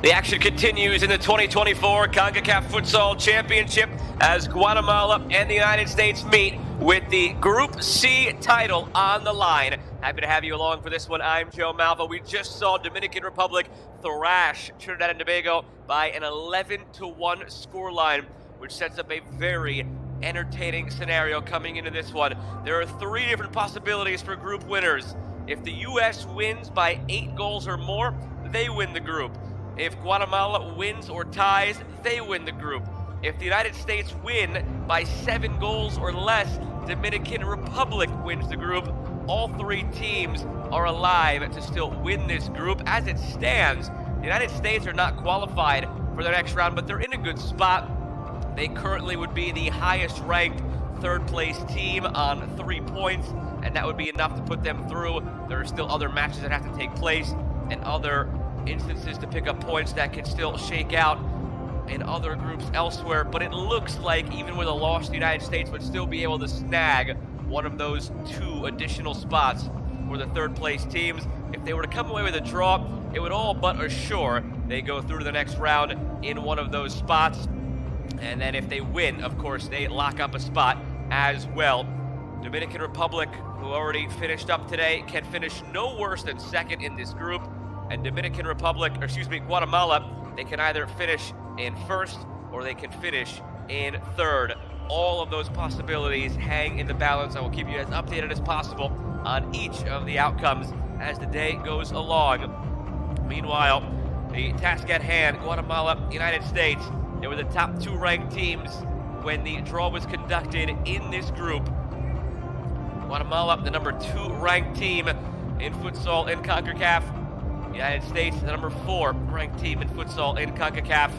The action continues in the 2024 Concacaf Futsal Championship as Guatemala and the United States meet with the Group C title on the line. Happy to have you along for this one. I'm Joe Malva. We just saw Dominican Republic thrash Trinidad and Tobago by an 11-1 scoreline, which sets up a very entertaining scenario coming into this one. There are three different possibilities for group winners. If the U.S. wins by 8 goals or more, they win the group. If Guatemala wins or ties, they win the group. If the United States win by 7 goals or less, Dominican Republic wins the group. All three teams are alive to still win this group. As it stands, the United States are not qualified for the next round, but they're in a good spot. They currently would be the highest ranked third place team on 3 points, and that would be enough to put them through. There are still other matches that have to take place and other instances to pick up points that can still shake out in other groups elsewhere, but it looks like even with a loss, the United States would still be able to snag one of those 2 additional spots for the third place teams. If they were to come away with a draw, it would all but assure they go through to the next round in one of those spots. And then if they win, of course, they lock up a spot as well. Dominican Republic, who already finished up today, can finish no worse than second in this group. And Guatemala, they can either finish in first or they can finish in third. All of those possibilities hang in the balance. I will keep you as updated as possible on each of the outcomes as the day goes along. Meanwhile, the task at hand, Guatemala, United States, they were the top 2 ranked teams when the draw was conducted in this group. Guatemala, the number 2 ranked team in futsal in Concacaf. United States, the number 4 ranked team in futsal in CONCACAF.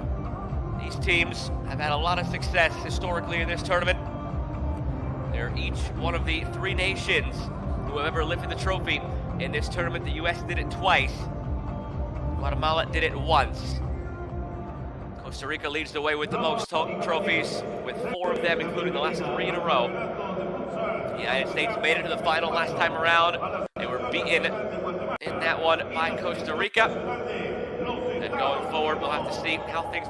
These teams have had a lot of success historically in this tournament. They're each one of the 3 nations who have ever lifted the trophy in this tournament. The U.S. did it twice. Guatemala did it once. Costa Rica leads the way with the most trophies, with 4 of them, including the last 3 in a row. The United States made it to the final last time around. They were beaten in that one by Costa Rica. And going forward, we'll have to see how things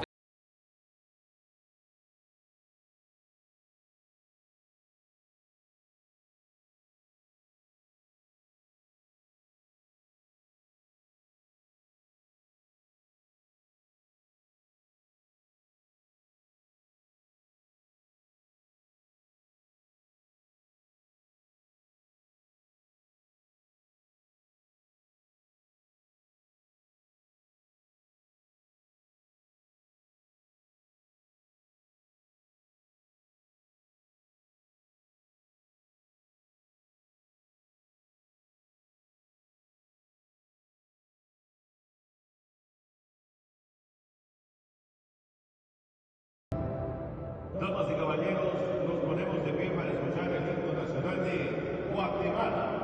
Damas y caballeros, nos ponemos de pie para escuchar el himno nacional de Guatemala.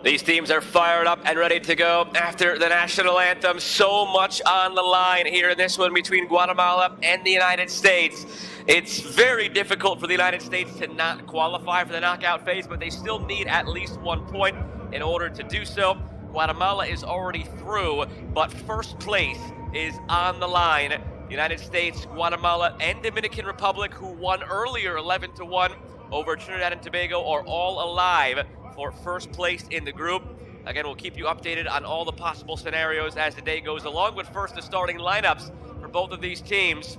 These teams are fired up and ready to go after the national anthem. So much on the line here in this one between Guatemala and the United States. It's very difficult for the United States to not qualify for the knockout phase, but they still need at least 1 point in order to do so. Guatemala is already through, but first place is on the line. The United States, Guatemala, and Dominican Republic, who won earlier 11-1 over Trinidad and Tobago, are all alive for first place in the group. Again, we'll keep you updated on all the possible scenarios as the day goes along. But first, the starting lineups for both of these teams.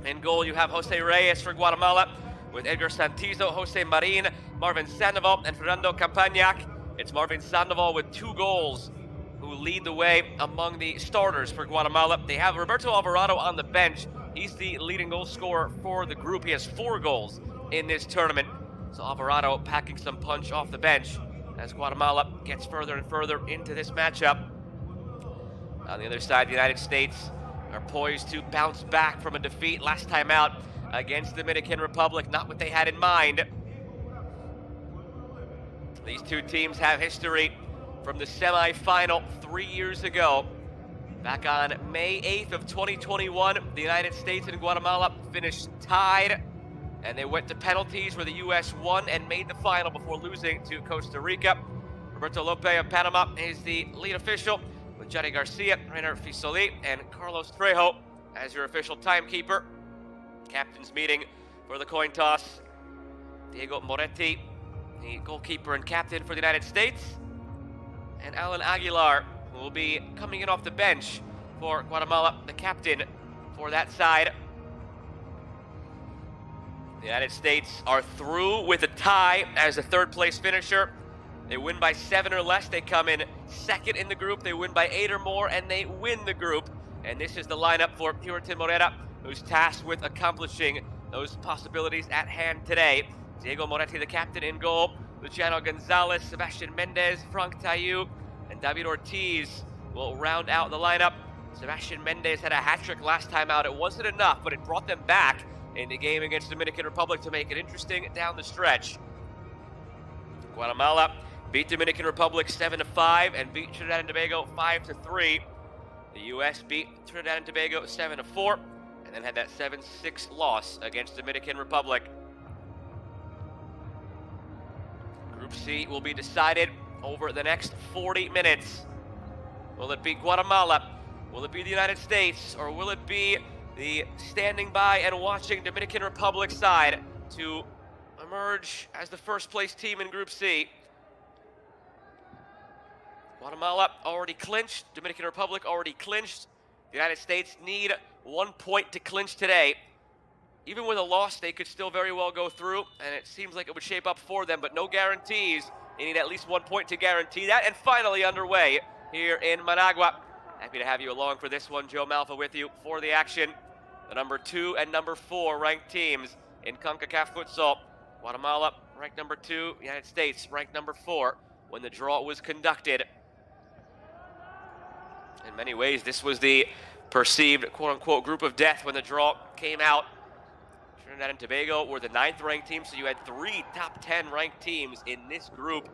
In goal, you have Jose Reyes for Guatemala, with Edgar Santizo, Jose Marin, Marvin Sandoval, and Fernando Campagnac. It's Marvin Sandoval with 2 goals who lead the way among the starters for Guatemala. They have Roberto Alvarado on the bench. He's the leading goal scorer for the group. He has 4 goals in this tournament. So Alvarado packing some punch off the bench as Guatemala gets further and further into this matchup. On the other side, the United States are poised to bounce back from a defeat last time out against the Dominican Republic. Not what they had in mind. These two teams have history from the semifinal 3 years ago. Back on May 8th of 2021, the United States and Guatemala finished tied, and they went to penalties where the U.S. won and made the final before losing to Costa Rica. Roberto Lopez of Panama is the lead official, with Johnny Garcia, Reiner Fisoli, and Carlos Trejo as your official timekeeper. Captain's meeting for the coin toss. Diego Moretti, the goalkeeper and captain for the United States, and Alan Aguilar, who will be coming in off the bench for Guatemala, the captain for that side. The United States are through with a tie as the 3rd place finisher. They win by 7 or less, they come in 2nd in the group. They win by 8 or more, and they win the group. And this is the lineup for Puritan Morera, who's tasked with accomplishing those possibilities at hand today. Diego Moretti, the captain, in goal. Luciano Gonzalez, Sebastian Mendez, Frank Tayu, and David Ortiz will round out the lineup. Sebastian Mendez had a hat-trick last time out. It wasn't enough, but it brought them back in the game against the Dominican Republic to make it interesting down the stretch. Guatemala beat Dominican Republic 7-5 and beat Trinidad and Tobago 5-3. The U.S. beat Trinidad and Tobago 7-4 and then had that 7-6 loss against Dominican Republic. Group C will be decided over the next 40 minutes. Will it be Guatemala? Will it be the United States? Or will it be the standing by and watching Dominican Republic side to emerge as the first place team in Group C? Guatemala already clinched. Dominican Republic already clinched. The United States need 1 point to clinch today. Even with a loss, they could still very well go through, and it seems like it would shape up for them, but no guarantees. They need at least 1 point to guarantee that. And finally underway here in Managua. Happy to have you along for this one. Joe Malfa with you for the action. The number 2 and number 4 ranked teams in Concacaf Futsal. Guatemala ranked number 2, United States ranked number 4 when the draw was conducted. In many ways, this was the perceived quote-unquote group of death when the draw came out. Trinidad and Tobago were the 9th ranked team, so you had 3 top 10 ranked teams in this group.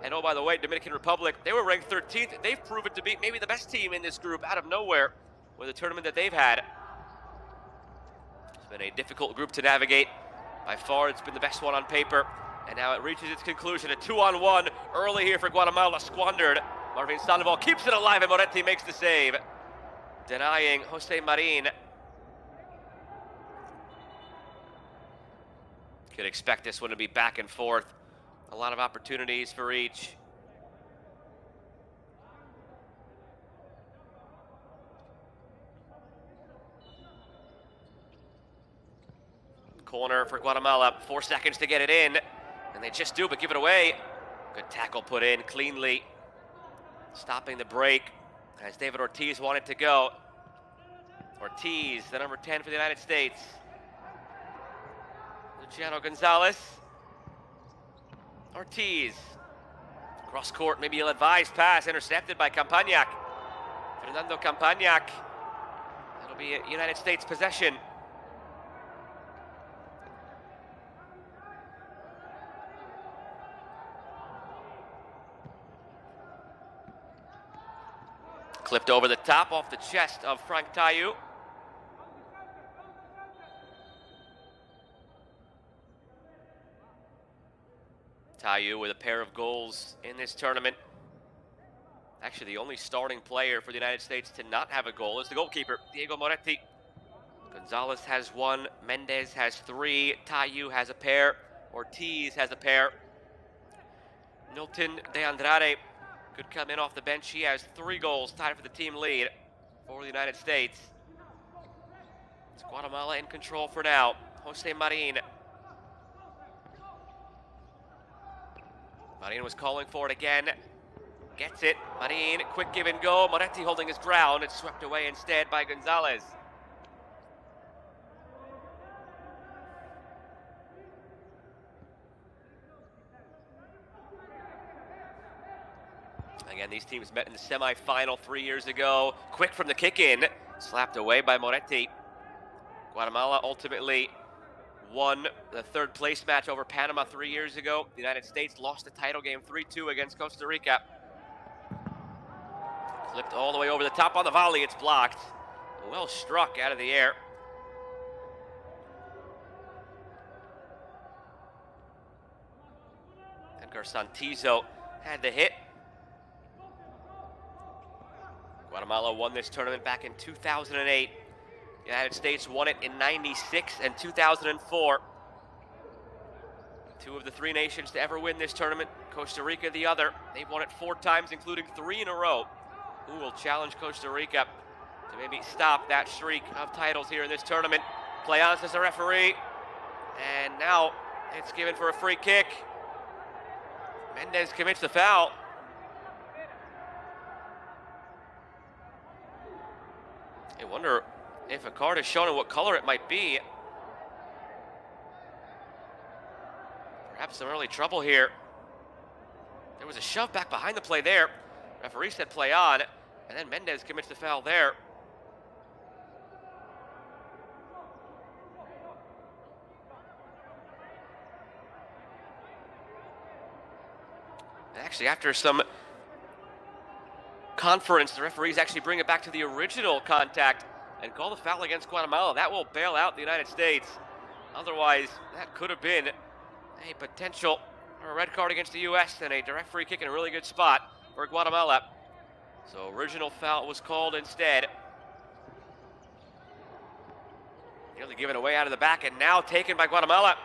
And oh, by the way, Dominican Republic, they were ranked 13th. They've proven to be maybe the best team in this group out of nowhere with the tournament that they've had. It's been a difficult group to navigate. By far, it's been the best one on paper. And now it reaches its conclusion. A 2-on-1 early here for Guatemala, squandered. Marvin Sandoval keeps it alive, and Moretti makes the save, denying Jose Marin. Could expect this one to be back and forth. A lot of opportunities for each. Corner for Guatemala, 4 seconds to get it in, and they just do, but give it away. Good tackle put in cleanly, stopping the break as David Ortiz wanted to go. Ortiz, the number 10 for the United States. Luciano Gonzalez. Ortiz. Cross court, maybe ill-advised pass, intercepted by Campagnac. Fernando Campagnac. That'll be a United States possession. Clipped over the top off the chest of Frank Tayu. Tayu with a pair of goals in this tournament. Actually, the only starting player for the United States to not have a goal is the goalkeeper, Diego Moretti. Gonzalez has one, Mendez has three, Tayu has a pair, Ortiz has a pair. Milton de Andrade could come in off the bench. He has 3 goals, tied for the team lead for the United States. It's Guatemala in control for now. Jose Marin. Marin was calling for it again. Gets it. Marin, quick give and go. Moretti holding his ground. It's swept away instead by Gonzalez. Again, these teams met in the semifinal 3 years ago. Quick from the kick in. Slapped away by Moretti. Guatemala ultimately won the 3rd place match over Panama 3 years ago. The United States lost the title game 3-2 against Costa Rica. Flipped all the way over the top on the volley. It's blocked. Well struck out of the air. Edgar Santizo had the hit. Guatemala won this tournament back in 2008. The United States won it in '96 and 2004. 2 of the 3 nations to ever win this tournament. Costa Rica the other. They've won it 4 times, including 3 in a row. Who will challenge Costa Rica to maybe stop that streak of titles here in this tournament? Playance is the referee. And now it's given for a free kick. Mendez commits the foul. I wonder if a card is shown and what color it might be. Perhaps some early trouble here. There was a shove back behind the play there. Referee said play on, and then Mendez commits the foul there. And actually, after some conference, the referees actually bring it back to the original contact and call the foul against Guatemala. That will bail out the United States. Otherwise, that could have been a potential for a red card against the U.S. and a direct free kick in a really good spot for Guatemala. So original foul was called instead. Nearly given away out of the back and now taken by Guatemala.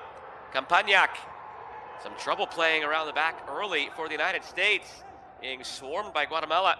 Campagnac. Some trouble playing around the back early for the United States, being swarmed by Guatemala.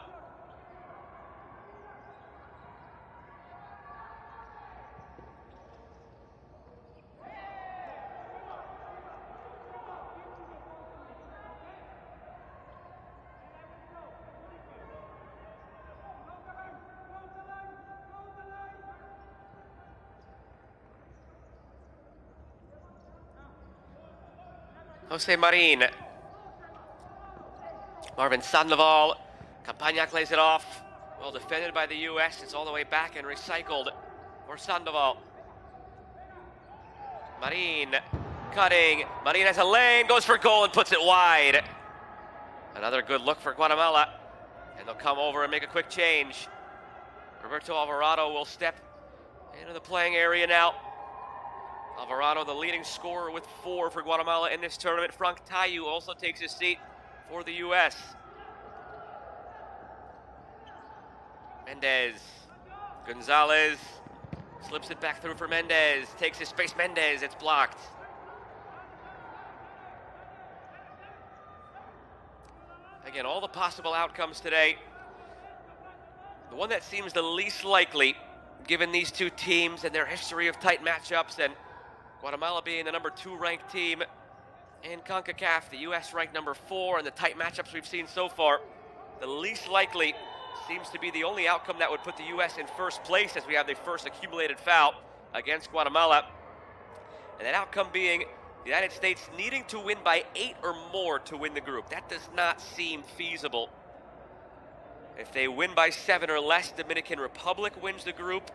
Jose Marin. Marvin Sandoval. Campagnac lays it off. Well defended by the U.S. It's all the way back and recycled for Sandoval. Marin cutting. Marin has a lane, goes for goal and puts it wide. Another good look for Guatemala. And they'll come over and make a quick change. Roberto Alvarado will step into the playing area now. Alvarado, the leading scorer with 4 for Guatemala in this tournament. Frank Tayu also takes his seat for the U.S. Mendez. Gonzalez slips it back through for Mendez. Takes his space. Mendez, it's blocked. Again, all the possible outcomes today. The one that seems the least likely, given these 2 teams and their history of tight matchups, and Guatemala being the number 2 ranked team in Concacaf, the U.S. ranked number 4, and the tight matchups we've seen so far, the least likely seems to be the only outcome that would put the U.S. in first place, as we have the first accumulated foul against Guatemala. And that outcome being the United States needing to win by 8 or more to win the group. That does not seem feasible. If they win by 7 or less, Dominican Republic wins the group.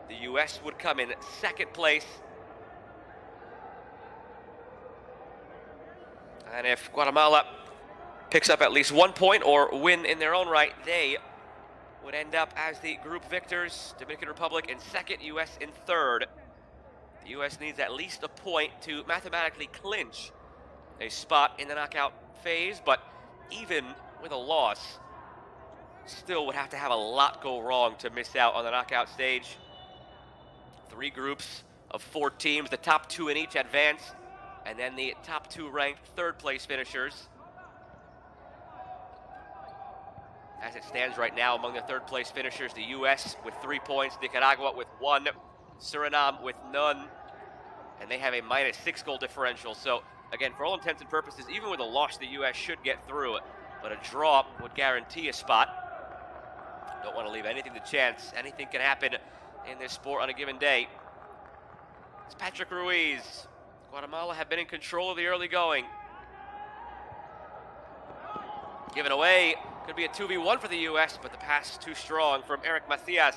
The U.S. would come in second place. And if Guatemala picks up at least 1 point or win in their own right, they would end up as the group victors. Dominican Republic in second, U.S. in third. The U.S. needs at least a point to mathematically clinch a spot in the knockout phase, but even with a loss, still would have to have a lot go wrong to miss out on the knockout stage. 3 groups of 4 teams, the top 2 in each advance, and then the top 2 ranked third-place finishers. As it stands right now, among the third-place finishers, the U.S. with 3 points, Nicaragua with 1, Suriname with none, and they have a -6 goal differential. So, again, for all intents and purposes, even with a loss, the U.S. should get through it, but a draw would guarantee a spot. Don't want to leave anything to chance. Anything can happen in this sport on a given day. It's Patrick Ruiz. Guatemala have been in control of the early going. Given away. Could be a 2v1 for the U.S., but the pass too strong from Eric Macias.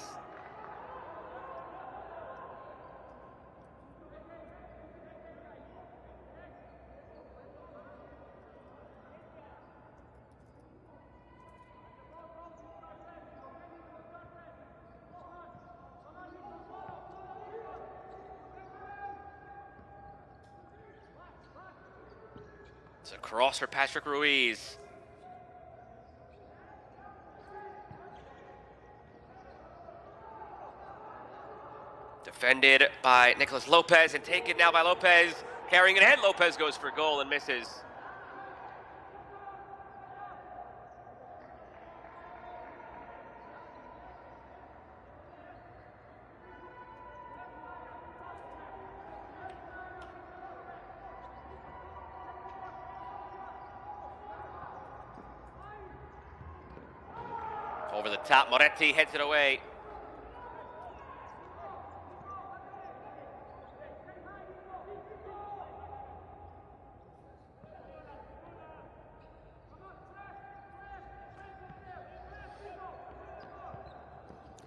It's a cross for Patrick Ruiz. Defended by Nicolas Lopez and taken now by Lopez. Carrying it ahead, Lopez goes for goal and misses. Over the top, Moretti heads it away.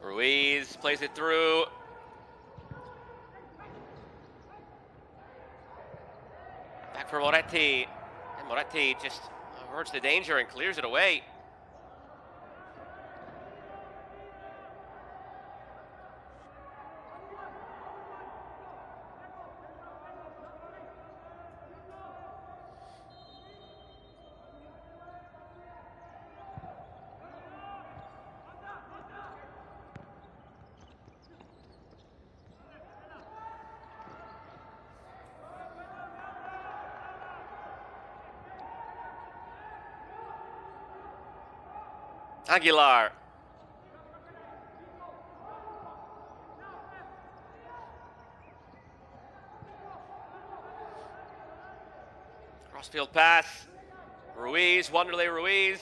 Ruiz plays it through. Back for Moretti. And Moretti just averts the danger and clears it away. Aguilar. Crossfield pass. Ruiz, Wanderlei Ruiz.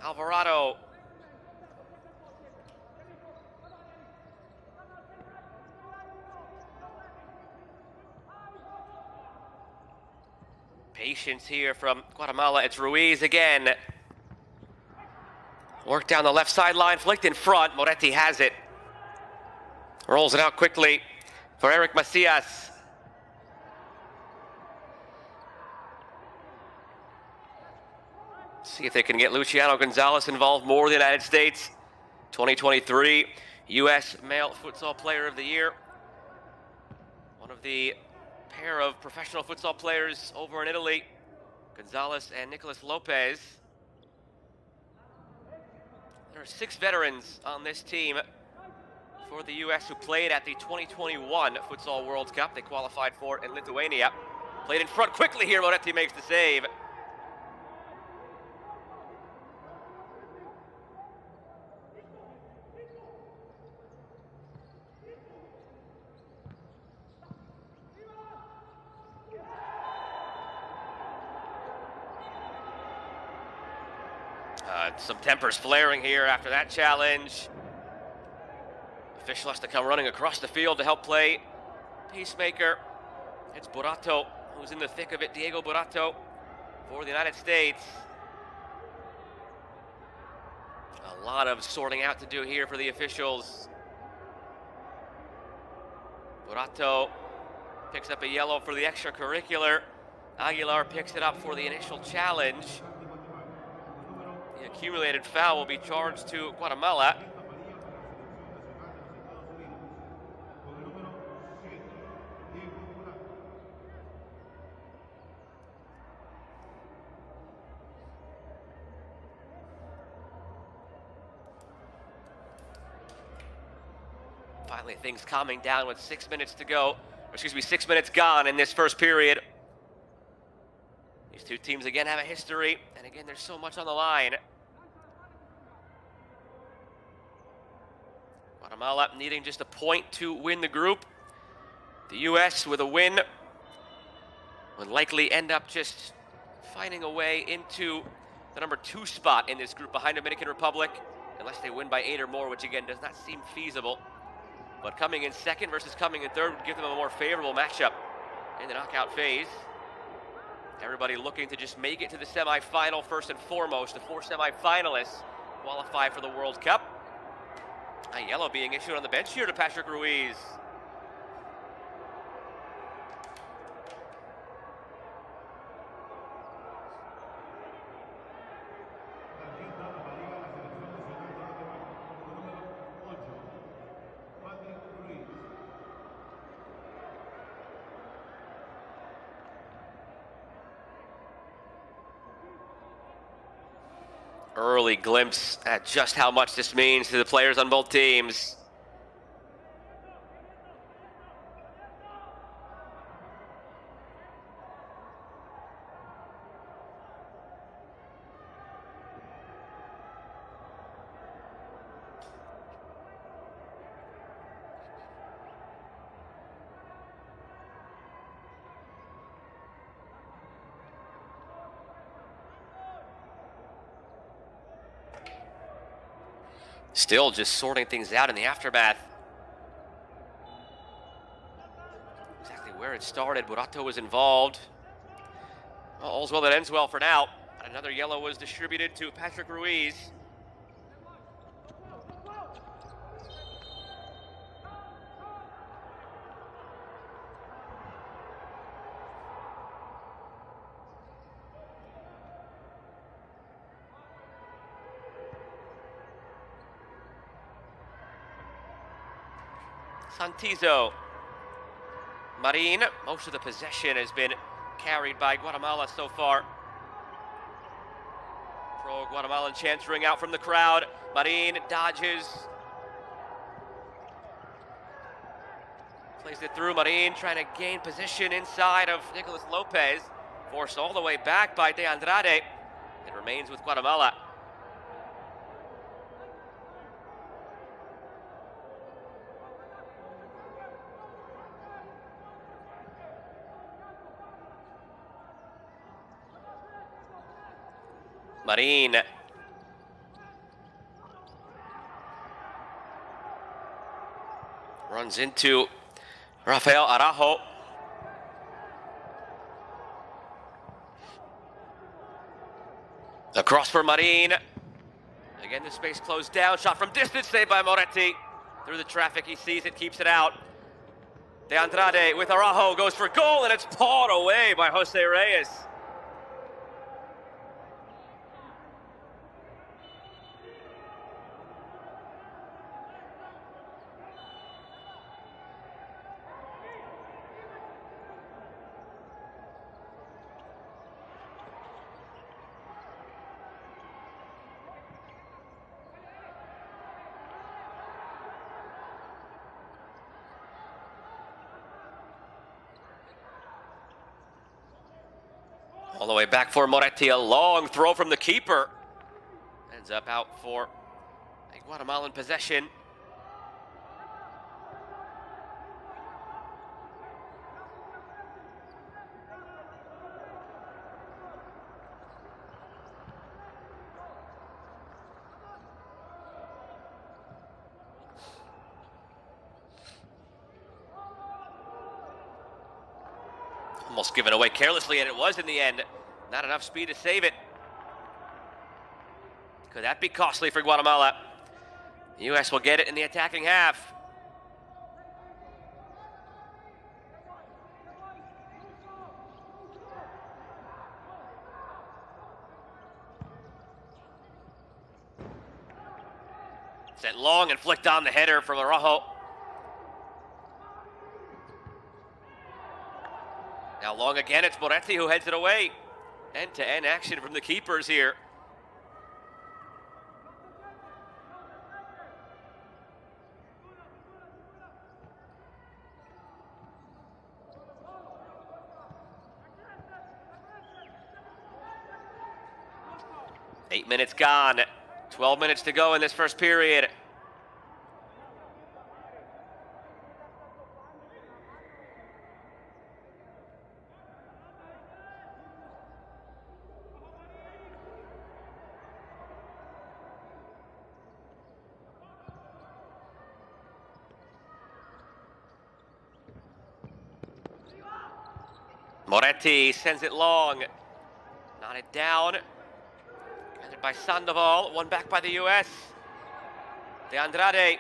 Alvarado. Patience here from Guatemala. It's Ruiz again. Work down the left sideline, flicked in front. Moretti has it. Rolls it out quickly for Eric Macias. See if they can get Luciano Gonzalez involved more in the United States. 2023 U.S. Male Futsal Player of the Year. One of the pair of professional futsal players over in Italy, Gonzalez and Nicolas Lopez. There are 6 veterans on this team for the U.S. who played at the 2021 Futsal World Cup. They qualified for it in Lithuania. Played in front quickly here, Moretti makes the save. Some tempers flaring here after that challenge. Official has to come running across the field to help play peacemaker. It's Burato who's in the thick of it. Diego Burato for the United States. A lot of sorting out to do here for the officials. Burato picks up a yellow for the extracurricular. Aguilar picks it up for the initial challenge. The accumulated foul will be charged to Guatemala. Finally, things calming down with 6 minutes to go. Excuse me, 6 minutes gone in this first period. These two teams again have a history, and again, there's so much on the line. Guatemala needing just a point to win the group. The U.S. with a win would likely end up just finding a way into the number 2 spot in this group behind Dominican Republic, unless they win by 8 or more, which again does not seem feasible. But coming in second versus coming in third would give them a more favorable matchup in the knockout phase. Everybody looking to just make it to the semifinal first and foremost. The 4 semifinalists qualify for the World Cup. A yellow being issued on the bench here to Patrick Ruiz. Early glimpse at just how much this means to the players on both teams. Still just sorting things out in the aftermath. Exactly where it started, Burato was involved. Well, all's well that ends well for now. And another yellow was distributed to Patrick Ruiz. Santizo. Marin, most of the possession has been carried by Guatemala so far. Pro-Guatemalan chants ring out from the crowd. Marin dodges. Plays it through. Marin trying to gain position inside of Nicolas Lopez. Forced all the way back by De Andrade. It remains with Guatemala. Marin. Runs into Rafael Araujo. Across for Marin. Again, the space closed down. Shot from distance, saved by Moretti. Through the traffic, he sees it, keeps it out. De Andrade with Araujo goes for goal, and it's pawed away by Jose Reyes. All the way back for Moretti, a long throw from the keeper. Ends up out for a Guatemalan possession. Almost given away carelessly, and it was in the end. Not enough speed to save it. Could that be costly for Guatemala? The U.S. will get it in the attacking half. Sent long and flicked on the header from Arguello. Now long again, it's Moretti who heads it away. End-to-end action from the keepers here. Eight minutes gone. 12 minutes to go in this first period. Moretti sends it long. Knotted down. Gathered by Sandoval. One back by the US. De Andrade.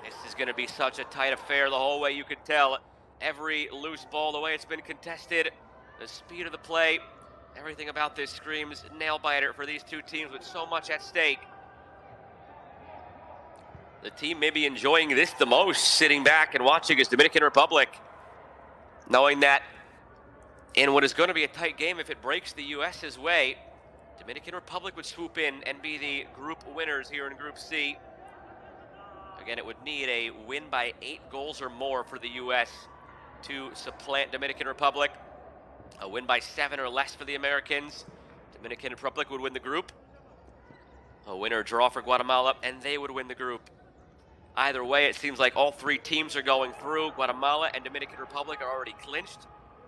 This is going to be such a tight affair the whole way, you could tell. Every loose ball, the way it's been contested, the speed of the play, everything about this screams nail-biter for these two teams with so much at stake. The team may be enjoying this the most, sitting back and watching, is Dominican Republic, knowing that in what is going to be a tight game, if it breaks the US's way, Dominican Republic would swoop in and be the group winners here in Group C. Again, it would need a win by 8 goals or more for the US to supplant Dominican Republic. A win by 7 or less for the Americans. Dominican Republic would win the group. A win or draw for Guatemala, and they would win the group. Either way, it seems like all three teams are going through. Guatemala and Dominican Republic are already clinched.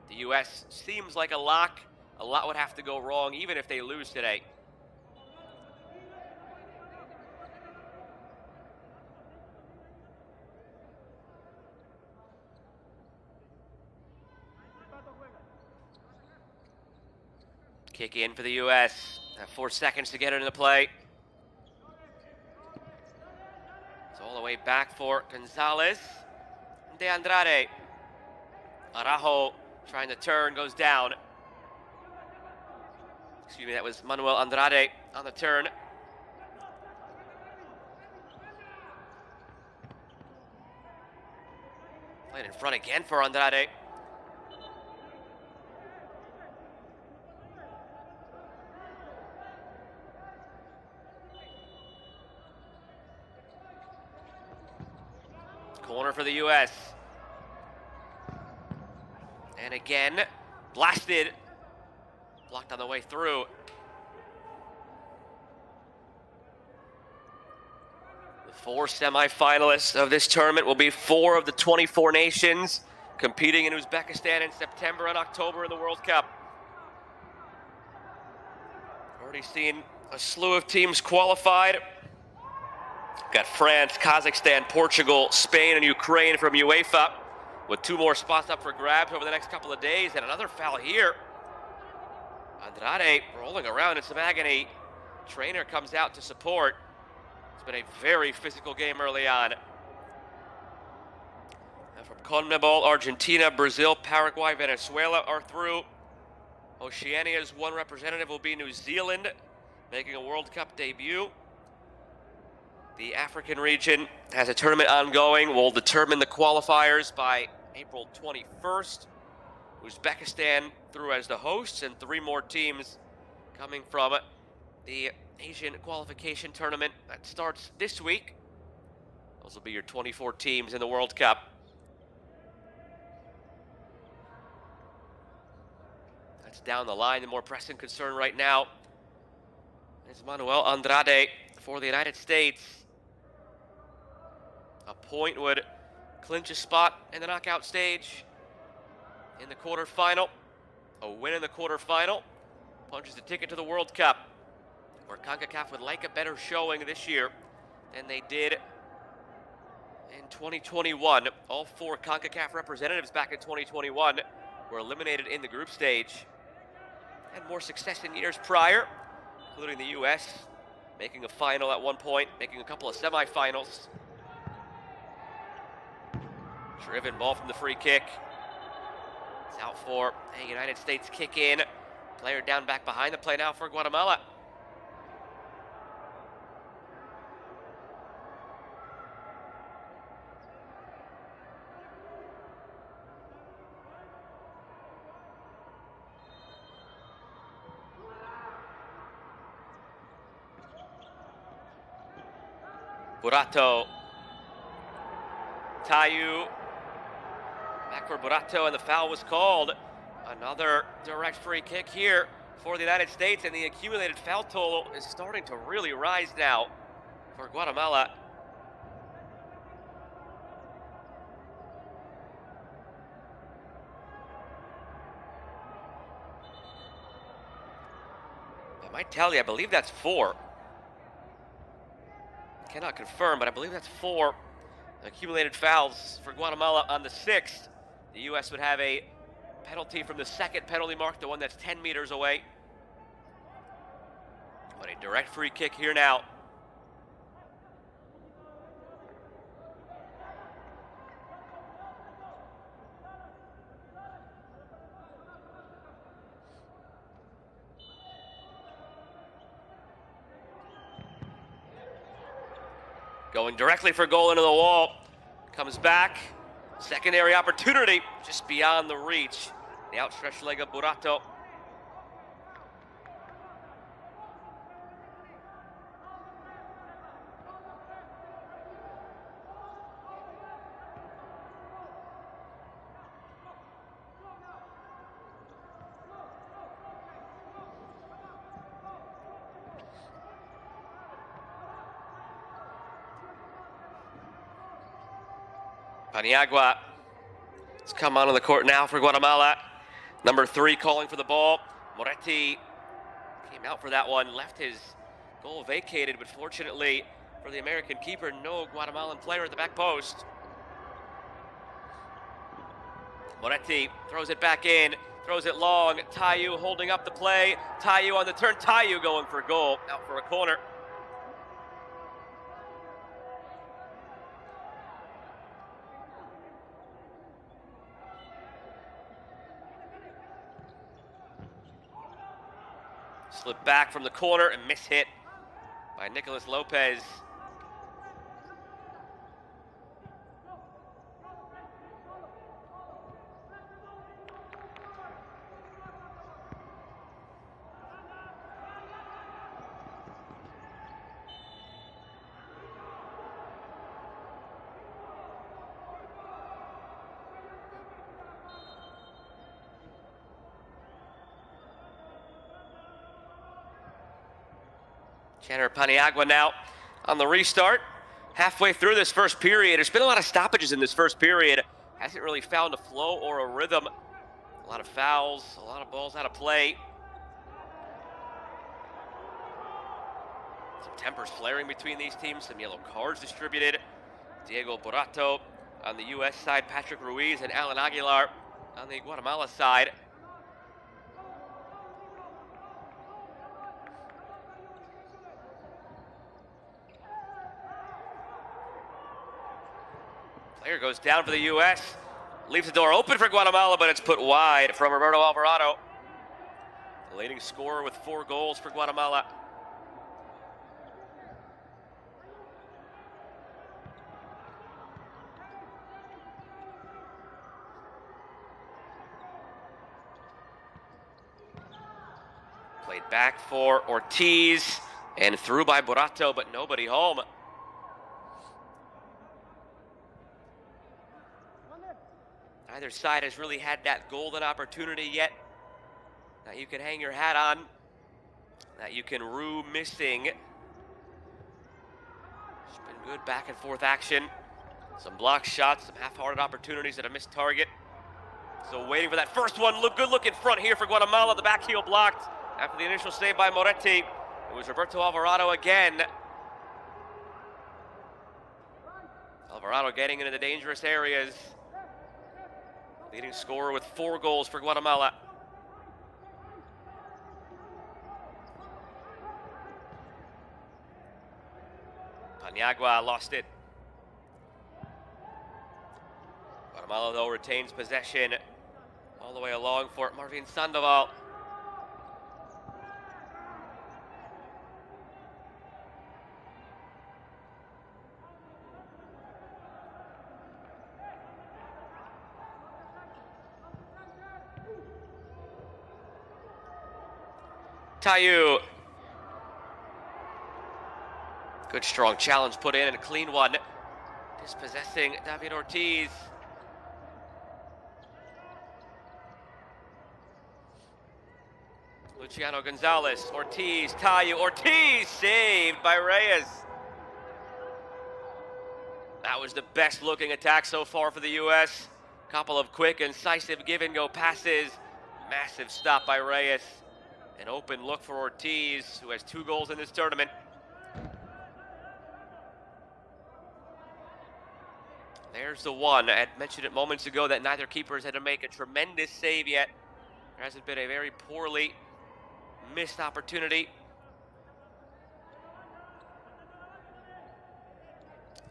The US seems like a lock. A lot would have to go wrong, even if they lose today. Kick in for the US. Have 4 seconds to get it into play. It's all the way back for Gonzalez. De Andrade. Arguello trying to turn, goes down. Excuse me, that was Manuel Andrade on the turn. Played in front again for Andrade. Corner for the US. And again, blasted. Blocked on the way through. The 4 semifinalists of this tournament will be 4 of the 24 nations competing in Uzbekistan in September and October in the World Cup. Already seen a slew of teams qualified. Got France, Kazakhstan, Portugal, Spain, and Ukraine from UEFA, with 2 more spots up for grabs over the next couple of days. And another foul here. Andrade rolling around in some agony. Trainer comes out to support. It's been a very physical game early on. And from CONMEBOL, Argentina, Brazil, Paraguay, Venezuela are through. Oceania's 1 representative will be New Zealand, making a World Cup debut. The African region has a tournament ongoing. We'll determine the qualifiers by April 21st. Uzbekistan through as the hosts, and 3 more teams coming from the Asian qualification tournament that starts this week. Those will be your 24 teams in the World Cup. That's down the line. The more pressing concern right now is Manuel Andrade for the United States. A point would clinch a spot in the knockout stage in the quarterfinal. A win in the quarterfinal punches the ticket to the World Cup, where Concacaf would like a better showing this year than they did in 2021. All 4 Concacaf representatives back in 2021 were eliminated in the group stage. Had more success in years prior, including the US, making a final at one point, making a couple of semifinals. Driven ball from the free kick. It's out for a United States kick in. Player down back behind the play now for Guatemala. Burato. Tayu. Back for Burato, and the foul was called. Another direct free kick here for the United States, and the accumulated foul total is starting to really rise now for Guatemala. I might tell you, I believe that's 4. Cannot confirm, but I believe that's 4 accumulated fouls for Guatemala on the 6th. The U.S. would have a penalty from the second penalty mark, the one that's 10 meters away. But a direct free kick here now. Going directly for goal into the wall. Comes back. Secondary opportunity just beyond the reach. The outstretched leg of Burato. Paniagua has come onto the court now for Guatemala. Number 3 calling for the ball. Moretti came out for that one, left his goal vacated, but fortunately for the American keeper, no Guatemalan player at the back post. Moretti throws it back in, throws it long. Tayu holding up the play. Tayu on the turn. Tayu going for goal, out for a corner. Slip back from the corner and miss hit by Nicolas Lopez. Paniagua now on the restart. Halfway through this first period, there's been a lot of stoppages in this first period. Hasn't really found a flow or a rhythm. A lot of fouls, a lot of balls out of play. Some tempers flaring between these teams, some yellow cards distributed. Diego Burato on the U.S. side, Patrick Ruiz and Alan Aguilar on the Guatemala side. Player goes down for the U.S. Leaves the door open for Guatemala, but it's put wide from Roberto Alvarado. The leading scorer with 4 goals for Guatemala. Played back for Ortiz and through by Burato, but nobody home. Neither side has really had that golden opportunity yet that you can hang your hat on, that you can rue missing. It's been good back and forth action. Some block shots, some half-hearted opportunities at a missed target. So waiting for that first one. Good look in front here for Guatemala. The back heel blocked after the initial save by Moretti. It was Roberto Alvarado again. Alvarado getting into the dangerous areas. Leading scorer with 4 goals for Guatemala. Paniagua lost it. Guatemala, though, retains possession all the way along for Marvin Sandoval. Tayu. Good strong challenge put in and a clean one. Dispossessing David Ortiz. Luciano Gonzalez, Ortiz, Tayo, Ortiz saved by Reyes. That was the best looking attack so far for the U.S. Couple of quick, incisive give-and-go passes. Massive stop by Reyes. An open look for Ortiz, who has 2 goals in this tournament. There's the one. I had mentioned it moments ago that neither keepers had to make a tremendous save yet. There hasn't been a very poorly missed opportunity.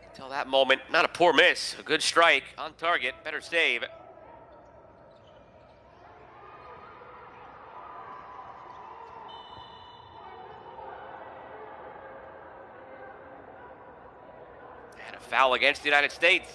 Until that moment, not a poor miss, a good strike on target, better save. And a foul against the United States.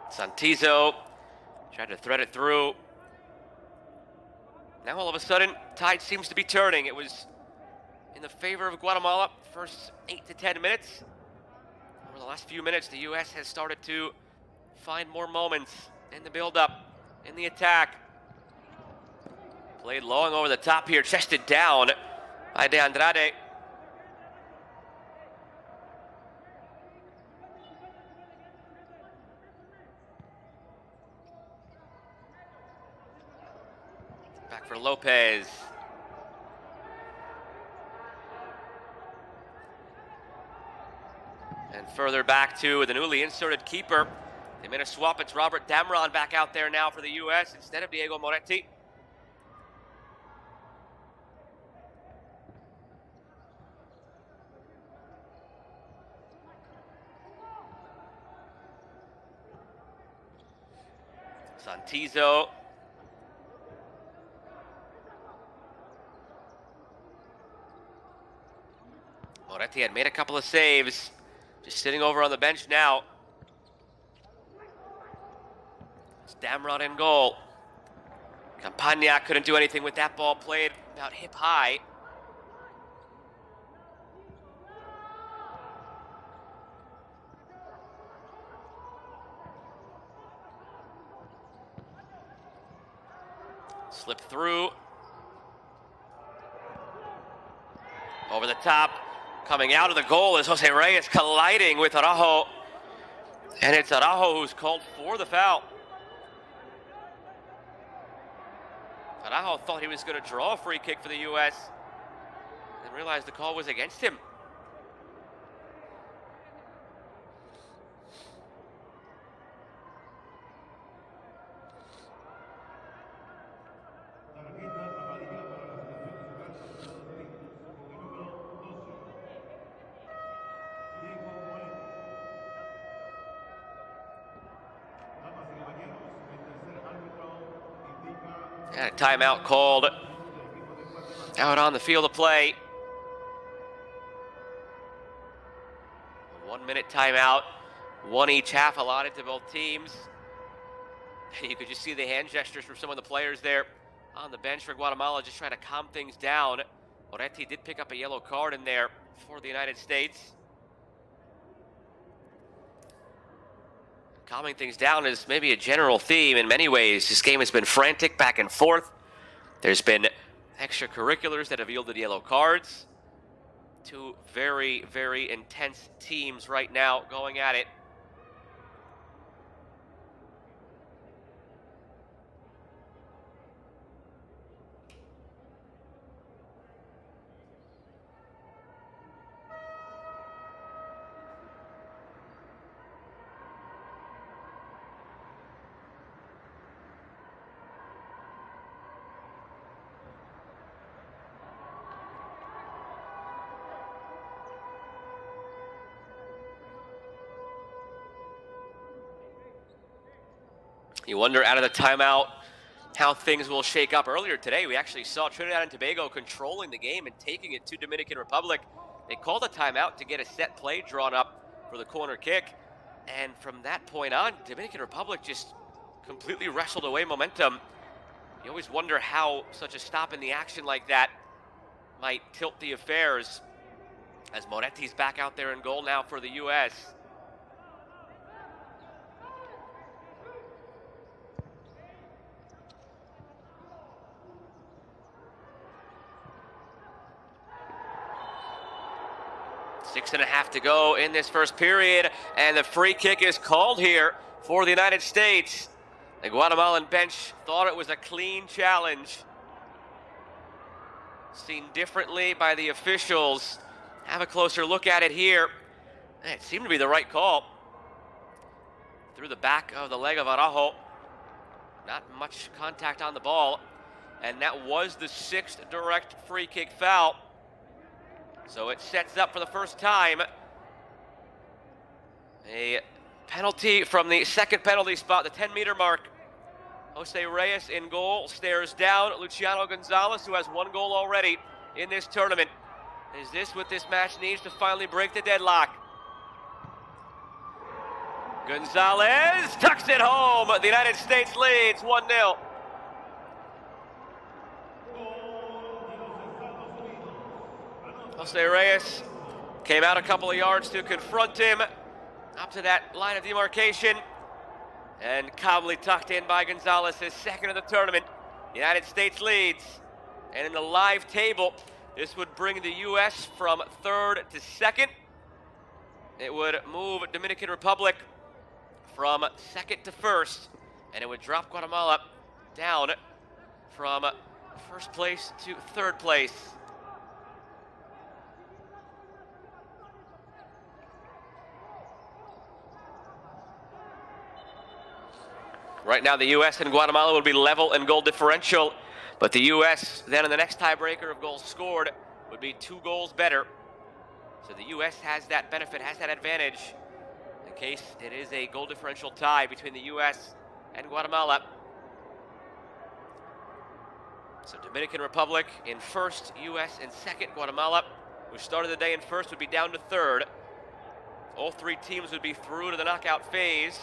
Santizo tried to thread it through. Now all of a sudden, tide seems to be turning. It was in the favor of Guatemala first 8 to 10 minutes. Over the last few minutes, the U.S. has started to find more moments in the build-up, in the attack. Played long over the top here, chested down by De Andrade. Back for Lopez. And further back to the newly inserted keeper. They made a swap. It's Robert Damron back out there now for the U.S. instead of Diego Moretti. Santizo. Moretti had made a couple of saves, just sitting over on the bench now. It's Damron in goal. Campagna couldn't do anything with that ball, played about hip high. Slip through. Over the top. Coming out of the goal is Jose Reyes colliding with Araujo. And it's Araujo who's called for the foul. Araujo thought he was going to draw a free kick for the U.S. and realized the call was against him. And a timeout called out on the field of play. 1 minute timeout, one each half allotted to both teams. And you could just see the hand gestures from some of the players there on the bench for Guatemala, just trying to calm things down. Moretti did pick up a yellow card in there for the United States. Calming things down is maybe a general theme in many ways. This game has been frantic back and forth. There's been extracurriculars that have yielded yellow cards. 2 very, very intense teams right now going at it. You wonder, out of the timeout, how things will shake up. Earlier today, we actually saw Trinidad and Tobago controlling the game and taking it to Dominican Republic. They called a timeout to get a set play drawn up for the corner kick. And from that point on, Dominican Republic just completely wrestled away momentum. You always wonder how such a stop in the action like that might tilt the affairs, as Moretti's back out there in goal now for the U.S. Six and a half to go in this first period, and the free kick is called here for the United States. The Guatemalan bench thought it was a clean challenge. Seen differently by the officials. Have a closer look at it here. It seemed to be the right call. Through the back of the leg of Araujo. Not much contact on the ball. And that was the 6th direct free kick foul. So it sets up for the first time a penalty from the second penalty spot, the 10-meter mark. Jose Reyes in goal, stares down Luciano Gonzalez, who has 1 goal already in this tournament. Is this what this match needs to finally break the deadlock? Gonzalez tucks it home. The United States leads 1-0. Jose Reyes came out a couple of yards to confront him up to that line of demarcation, and calmly tucked in by Gonzalez, his 2nd of the tournament. The United States leads, and in the live table, this would bring the U.S. from 3rd to 2nd. It would move Dominican Republic from 2nd to 1st, and it would drop Guatemala down from 1st place to 3rd place. Right now, the U.S. and Guatemala will be level in goal differential, but the U.S. then in the next tiebreaker of goals scored would be 2 goals better. So the U.S. has that benefit, has that advantage in case it is a goal differential tie between the U.S. and Guatemala. So Dominican Republic in 1st, U.S. in 2nd. Guatemala, who started the day in 1st, would be down to 3rd. All 3 teams would be through to the knockout phase.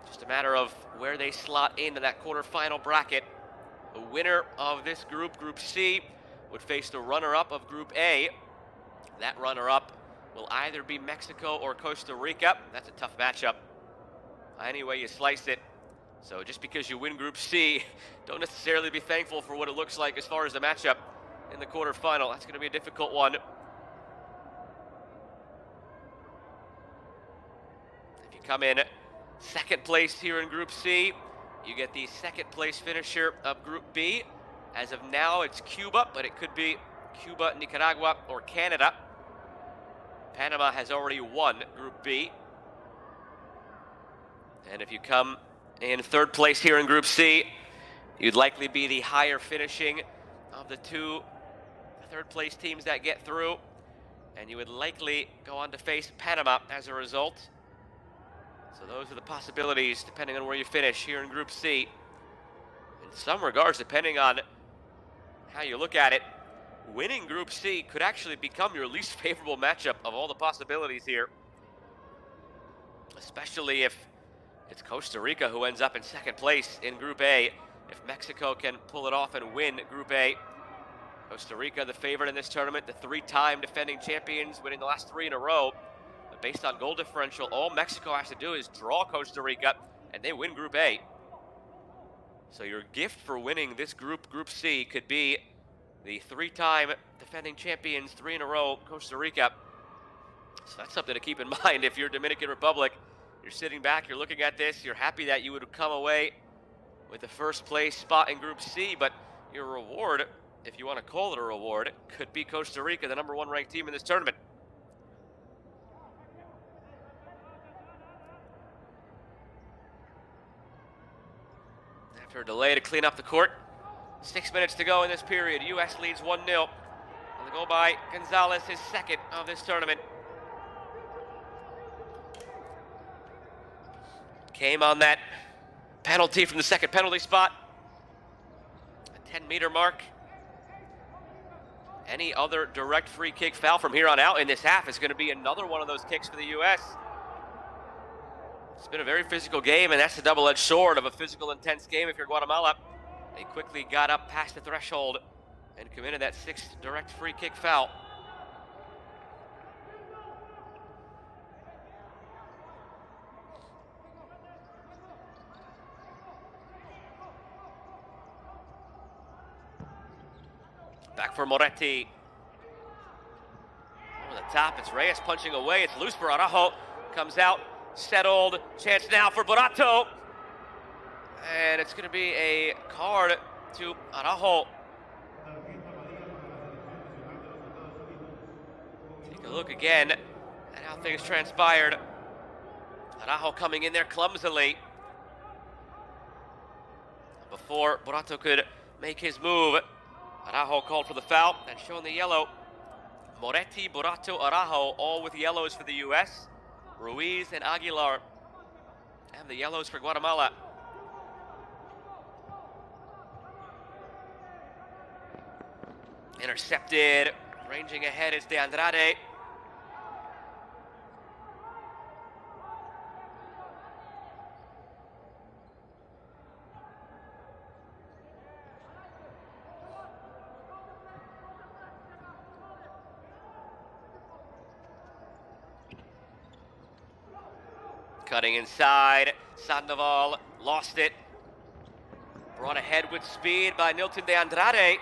Just a matter of where they slot into that quarterfinal bracket. The winner of this group, Group C, would face the runner-up of Group A. That runner-up will either be Mexico or Costa Rica. That's a tough matchup, any way you slice it. So just because you win Group C, don't necessarily be thankful for what it looks like as far as the matchup in the quarterfinal. That's going to be a difficult one. If you come in 2nd place here in Group C, you get the 2nd place finisher of Group B. As of now, it's Cuba, but it could be Cuba, Nicaragua, or Canada. Panama has already won Group B. And if you come in 3rd place here in Group C, you'd likely be the higher finishing of the 2 3rd place teams that get through. And you would likely go on to face Panama as a result. So those are the possibilities depending on where you finish here in Group C. In some regards, depending on how you look at it, winning Group C could actually become your least favorable matchup of all the possibilities here. Especially if it's Costa Rica who ends up in 2nd place in Group A. If Mexico can pull it off and win Group A. Costa Rica, the favorite in this tournament, the 3-time defending champions, winning the last 3 in a row. Based on goal differential, all Mexico has to do is draw Costa Rica, and they win Group A. So your gift for winning this group, Group C, could be the 3-time defending champions, 3 in a row, Costa Rica. So that's something to keep in mind if you're Dominican Republic. You're sitting back, you're looking at this, you're happy that you would come away with the 1st place spot in Group C, but your reward, if you want to call it a reward, could be Costa Rica, the #1 ranked team in this tournament. After a delay to clean up the court, 6 minutes to go in this period. U.S. leads 1-0. And the goal by Gonzalez, his 2nd of this tournament. Came on that penalty from the second penalty spot. A 10-meter mark. Any other direct free kick foul from here on out in this half is going to be another one of those kicks for the U.S. It's been a very physical game, and that's the double-edged sword of a physical, intense game if you're Guatemala. They quickly got up past the threshold and committed that 6th direct free kick foul. Back for Moretti. Over the top, it's Reyes punching away. It's loose for Araujo. Comes out, settled. Chance now for Borato. And it's going to be a card to Araujo. Take a look again at how things transpired. Araujo coming in there clumsily before Borato could make his move. Araujo called for the foul and showing the yellow. Moretti, Borato, Araujo, all with yellows for the U.S. Ruiz and Aguilar have the yellows for Guatemala. Intercepted, ranging ahead is De Andrade. Cutting inside, Sandoval lost it. Brought ahead with speed by Nilton De Andrade.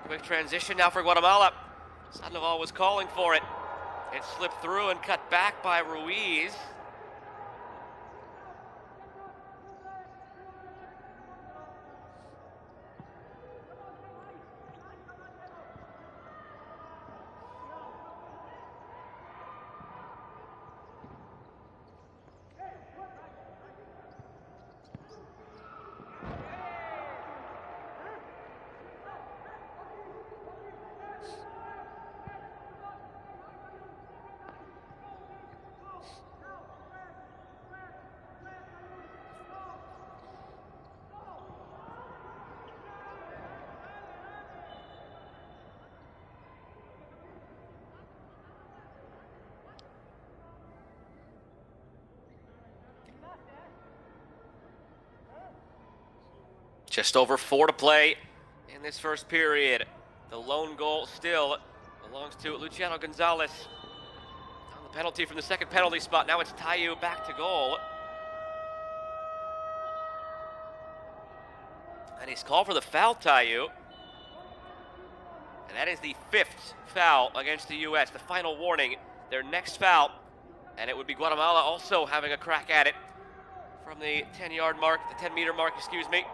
Quick transition now for Guatemala. Sandoval was calling for it. It slipped through and cut back by Ruiz. Just over 4 to play in this first period. The lone goal still belongs to Luciano Gonzalez on the penalty from the second penalty spot. Now it's Tayu back to goal. And he's called for the foul, Tayu. And that is the 5th foul against the U.S. The final warning, their next foul. And it would be Guatemala also having a crack at it from the 10-yard mark, the 10-meter mark, excuse me.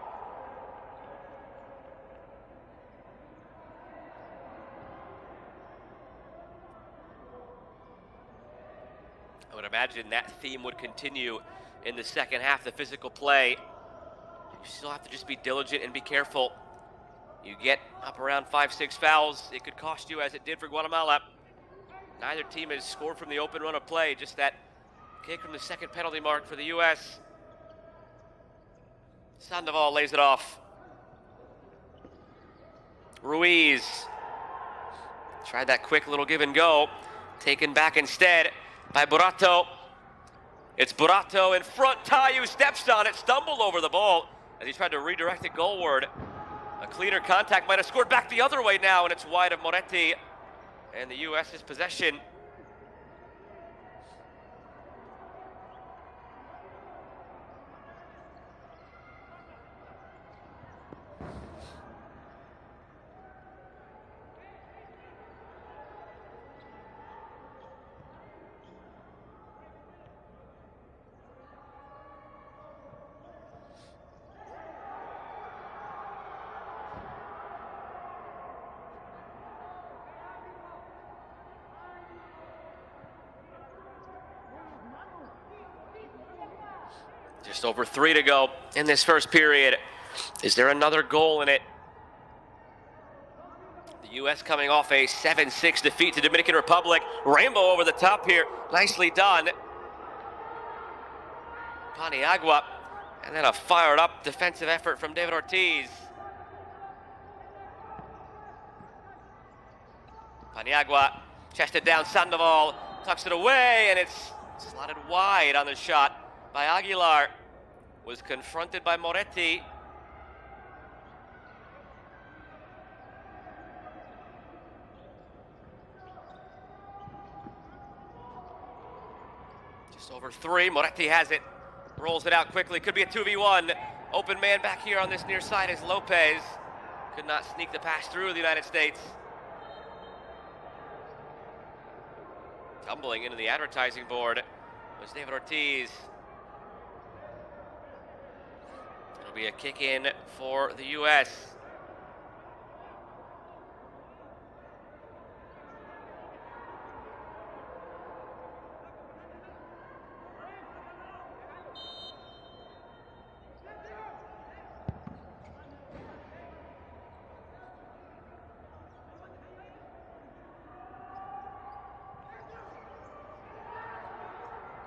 I would imagine that theme would continue in the second half, the physical play. You still have to just be diligent and be careful. You get up around 5-6 fouls, it could cost you as it did for Guatemala. Neither team has scored from the open run of play, just that kick from the second penalty mark for the U.S. Sandoval lays it off. Ruiz tried that quick little give and go, taken back instead by Borato. It's Borato in front. Tayu steps on it, stumbled over the ball as he tried to redirect it goalward. A cleaner contact might have scored back the other way now, and it's wide of Moretti. And the U.S.'s possession. Just over 3 to go in this first period. Is there another goal in it? The U.S. coming off a 7-6 defeat to Dominican Republic. Rainbow over the top here. Nicely done. Paniagua. And then a fired up defensive effort from David Ortiz. Paniagua chested down Sandoval, tucks it away, and it's slotted wide on the shot by Aguilar. Was confronted by Moretti. Just over 3, Moretti has it. Rolls it out quickly, could be a 2v1. Open man back here on this near side is Lopez. Could not sneak the pass through the United States. Tumbling into the advertising board was David Ortiz. It'll be a kick in for the U.S.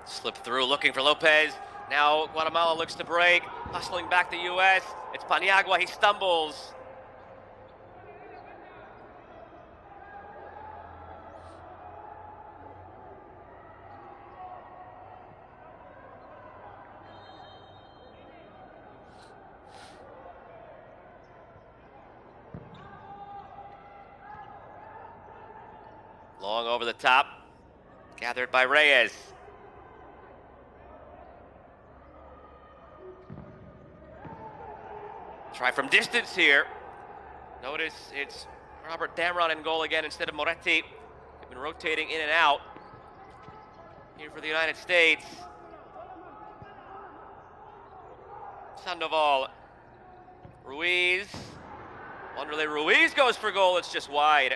Slip through, looking for Lopez. Now Guatemala looks to break. Hustling back the U.S. It's Paniagua, he stumbles. Long over the top. Gathered by Reyes. Try from distance here. Notice it's Robert Damron in goal again instead of Moretti. They've been rotating in and out here for the United States. Sandoval. Ruiz. Wanderlei Ruiz goes for goal. It's just wide.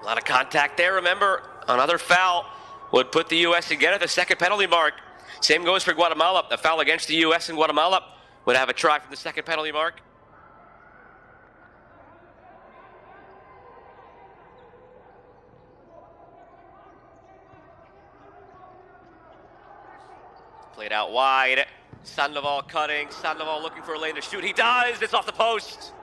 A lot of contact there, remember, another foul would put the U.S. again at the second penalty mark. Same goes for Guatemala. A foul against the U.S. and Guatemala would have a try from the second penalty mark. Played out wide. Sandoval cutting. Sandoval looking for a lane to shoot. He does. It's off the post.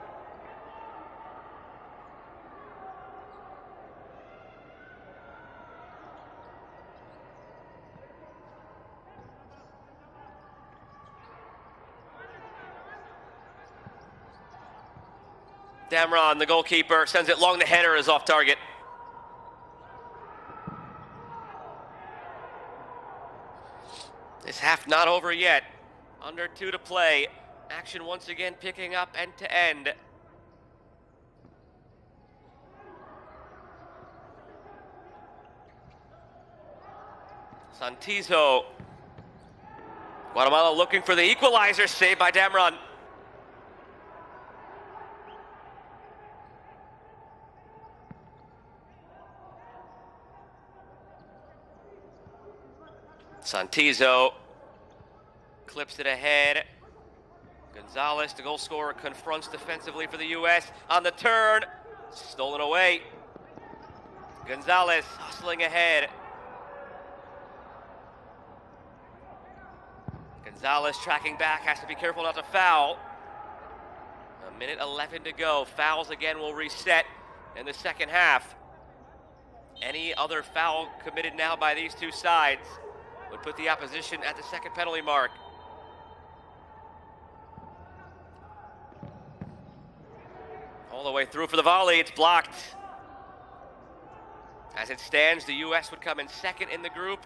Damron, the goalkeeper, sends it long. The header is off target. This half not over yet. Under 2 to play. Action once again picking up end to end. Santizo. Guatemala looking for the equalizer, saved by Damron. Santizo clips it ahead. Gonzalez, the goal scorer, confronts defensively for the U.S. on the turn. Stolen away. Gonzalez hustling ahead. Gonzalez tracking back, has to be careful not to foul. A minute 11 to go. Fouls again will reset in the second half. Any other foul committed now by these two sides would put the opposition at the second penalty mark. All the way through for the volley, it's blocked. As it stands, the U.S. would come in second in the group,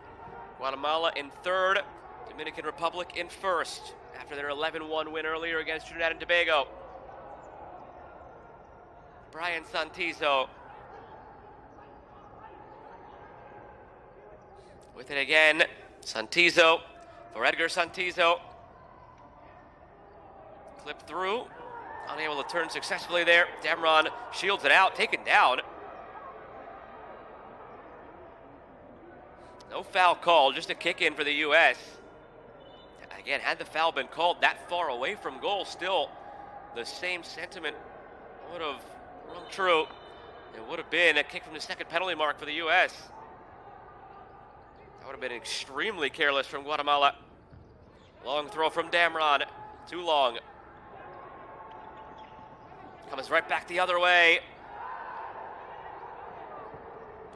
Guatemala in third, Dominican Republic in first, after their 11-1 win earlier against Trinidad and Tobago. Brian Santizo. With it again, Santizo for Edgar Santizo. Clip through, unable to turn successfully there. Damron shields it out, taken down. No foul called, just a kick in for the U.S. Again, had the foul been called that far away from goal, still the same sentiment would have rung true. It would have been a kick from the second penalty mark for the U.S. That would have been extremely careless from Guatemala. Long throw from Damron, too long. Comes right back the other way.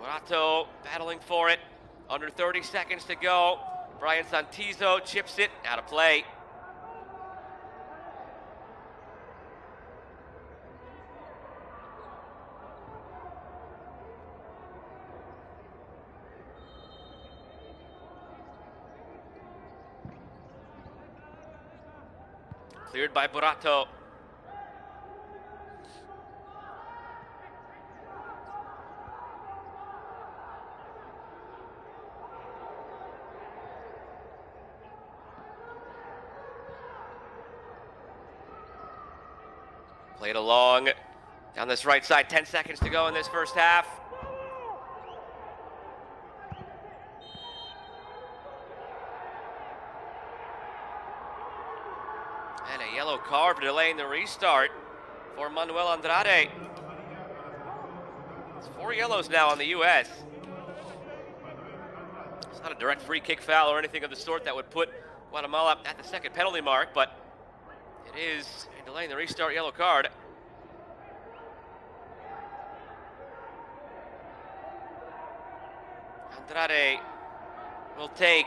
Borato battling for it. Under 30 seconds to go. Brian Santizo chips it out of play. Cleared by Borato. Played along down this right side, 10 seconds to go in this first half. And a yellow card for delaying the restart for Manuel Andrade. It's 4 yellows now on the U.S. It's not a direct free kick foul or anything of the sort that would put Guatemala at the second penalty mark, but it is a delaying the restart yellow card. Andrade will take.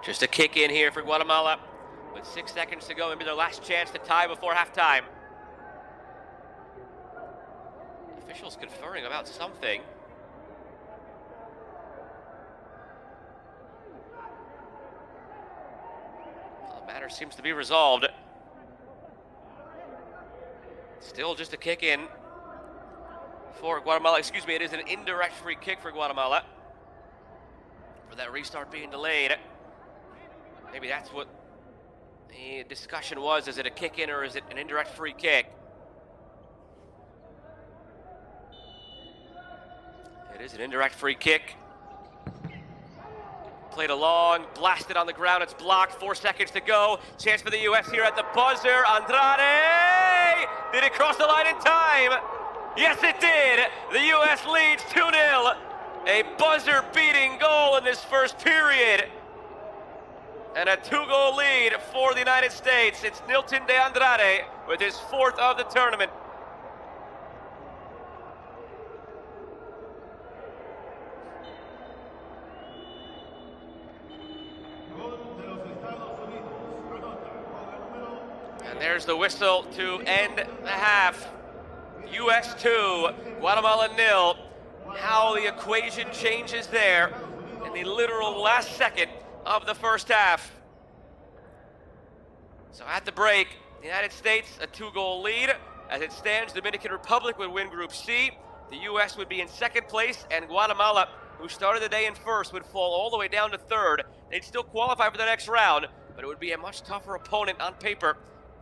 Just a kick in here for Guatemala with 6 seconds to go. Maybe their last chance to tie before halftime. Officials conferring about something. The matter seems to be resolved. Still just a kick in for Guatemala. Excuse me, it is an indirect free kick for Guatemala for that restart being delayed. Maybe that's what the discussion was. Is it a kick in or is it an indirect free kick? It is an indirect free kick. Played along, blasted on the ground, it's blocked, 4 seconds to go. Chance for the U.S. here at the buzzer. Andrade! Did it cross the line in time? Yes, it did! The U.S. leads 2-0. A buzzer-beating goal in this first period. And a 2-goal lead for the United States. It's Nilton de Andrade with his 4th of the tournament. And there's the whistle to end the half. US 2, Guatemala 0. How the equation changes there in the literal last second of the first half. So at the break, the United States a 2-goal lead. As it stands, Dominican Republic would win Group C. The U.S. would be in second place, and Guatemala, who started the day in first, would fall all the way down to third. They'd still qualify for the next round, but it would be a much tougher opponent on paper,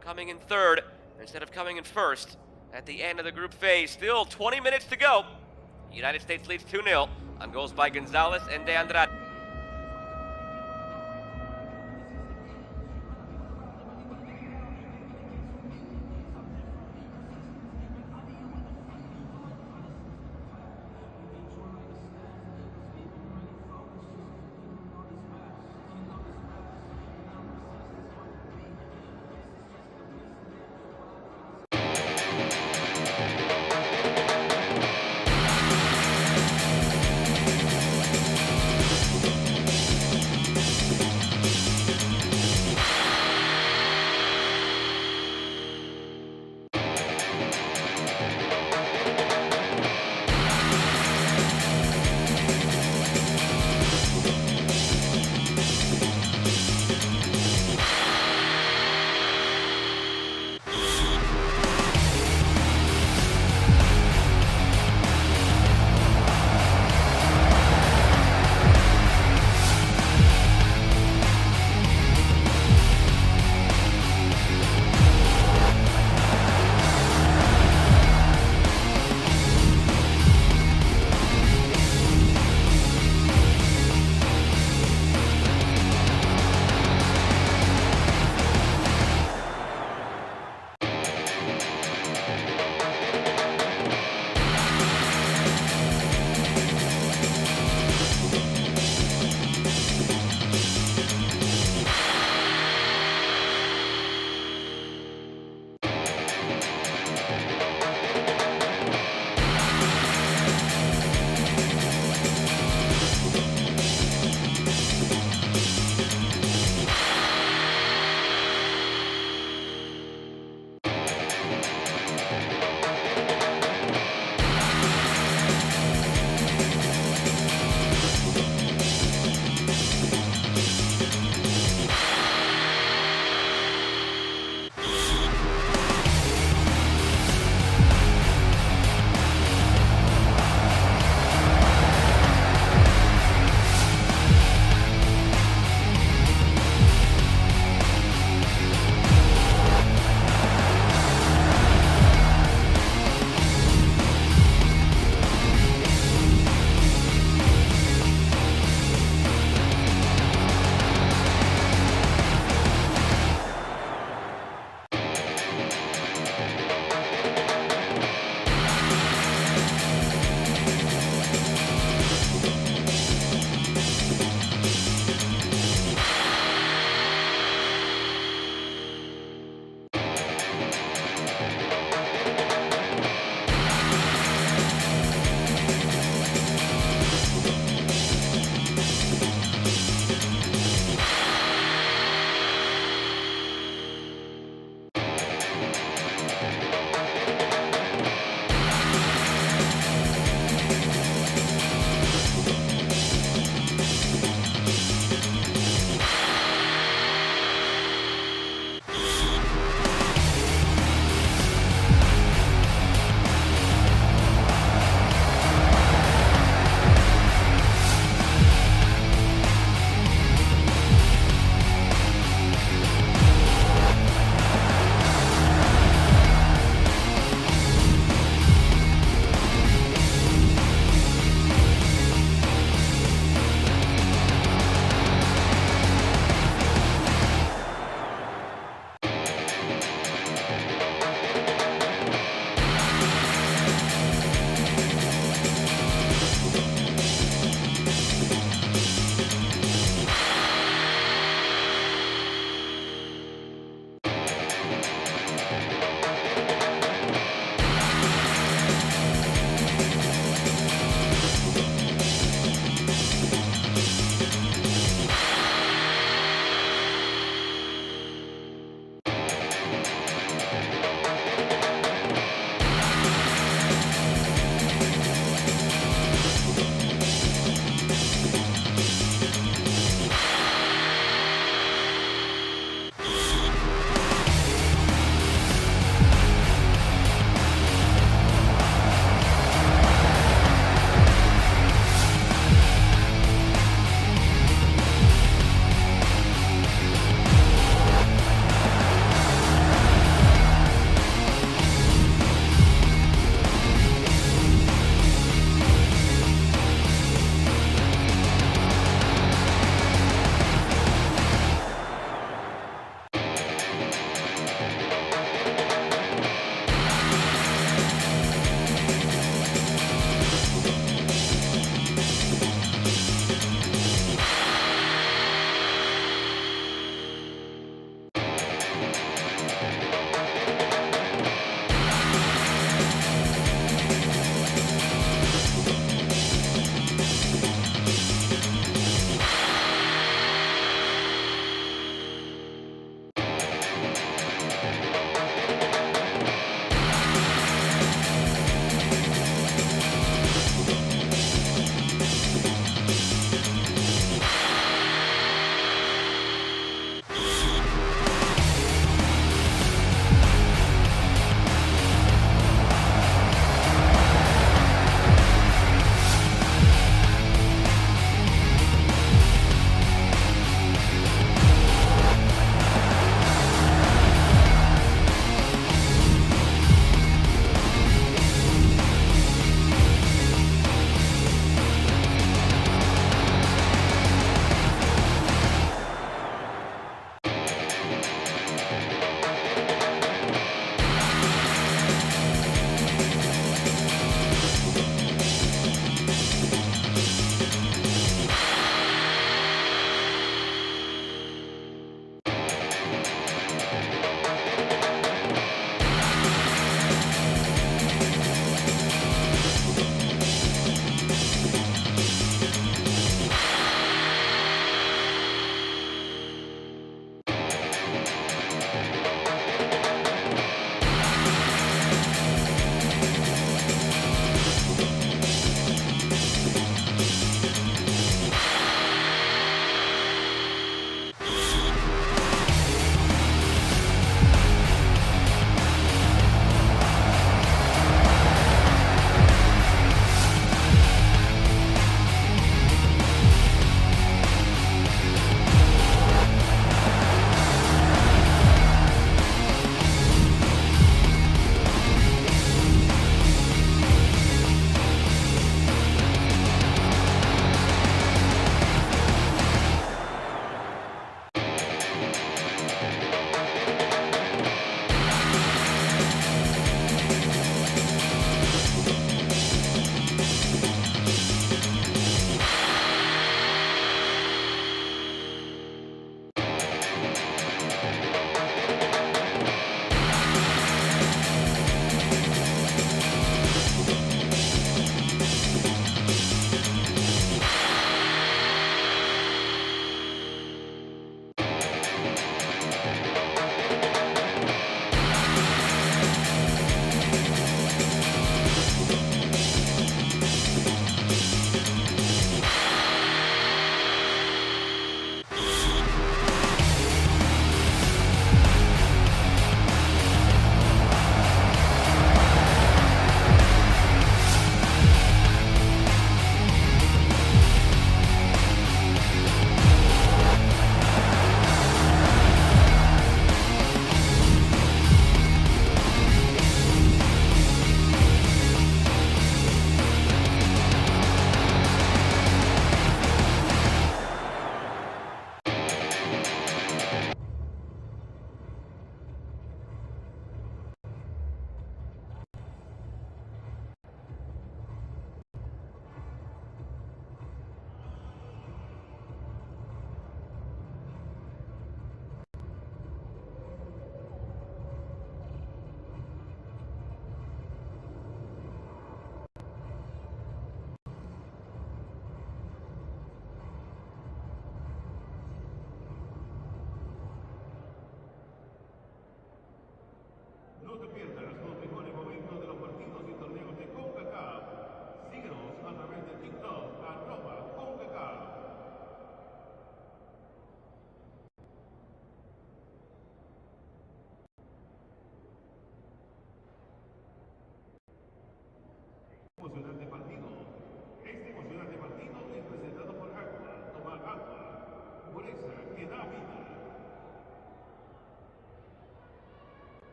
coming in third instead of coming in first at the end of the group phase. Still 20 minutes to go. The United States leads 2-0 on goals by Gonzalez and De Andrade.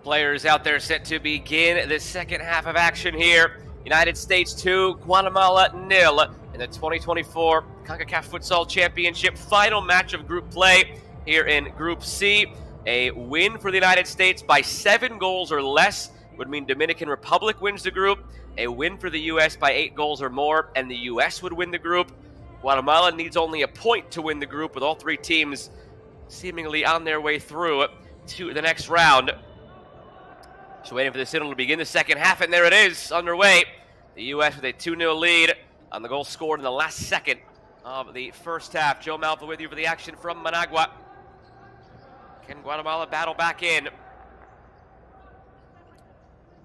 Players out there set to begin the second half of action here. United States 2, Guatemala 0 in the 2024 Concacaf Futsal Championship final match of group play here in Group C. A win for the United States by 7 goals or less would mean Dominican Republic wins the group. A win for the U.S. by 8 goals or more, and the U.S. would win the group. Guatemala needs only a point to win the group, with all 3 teams seemingly on their way through to the next round. Just waiting for the signal to begin the second half, and there it is, underway. The U.S. with a 2-0 lead on the goal scored in the last second of the first half. Joe Malva with you for the action from Managua. Can Guatemala battle back in?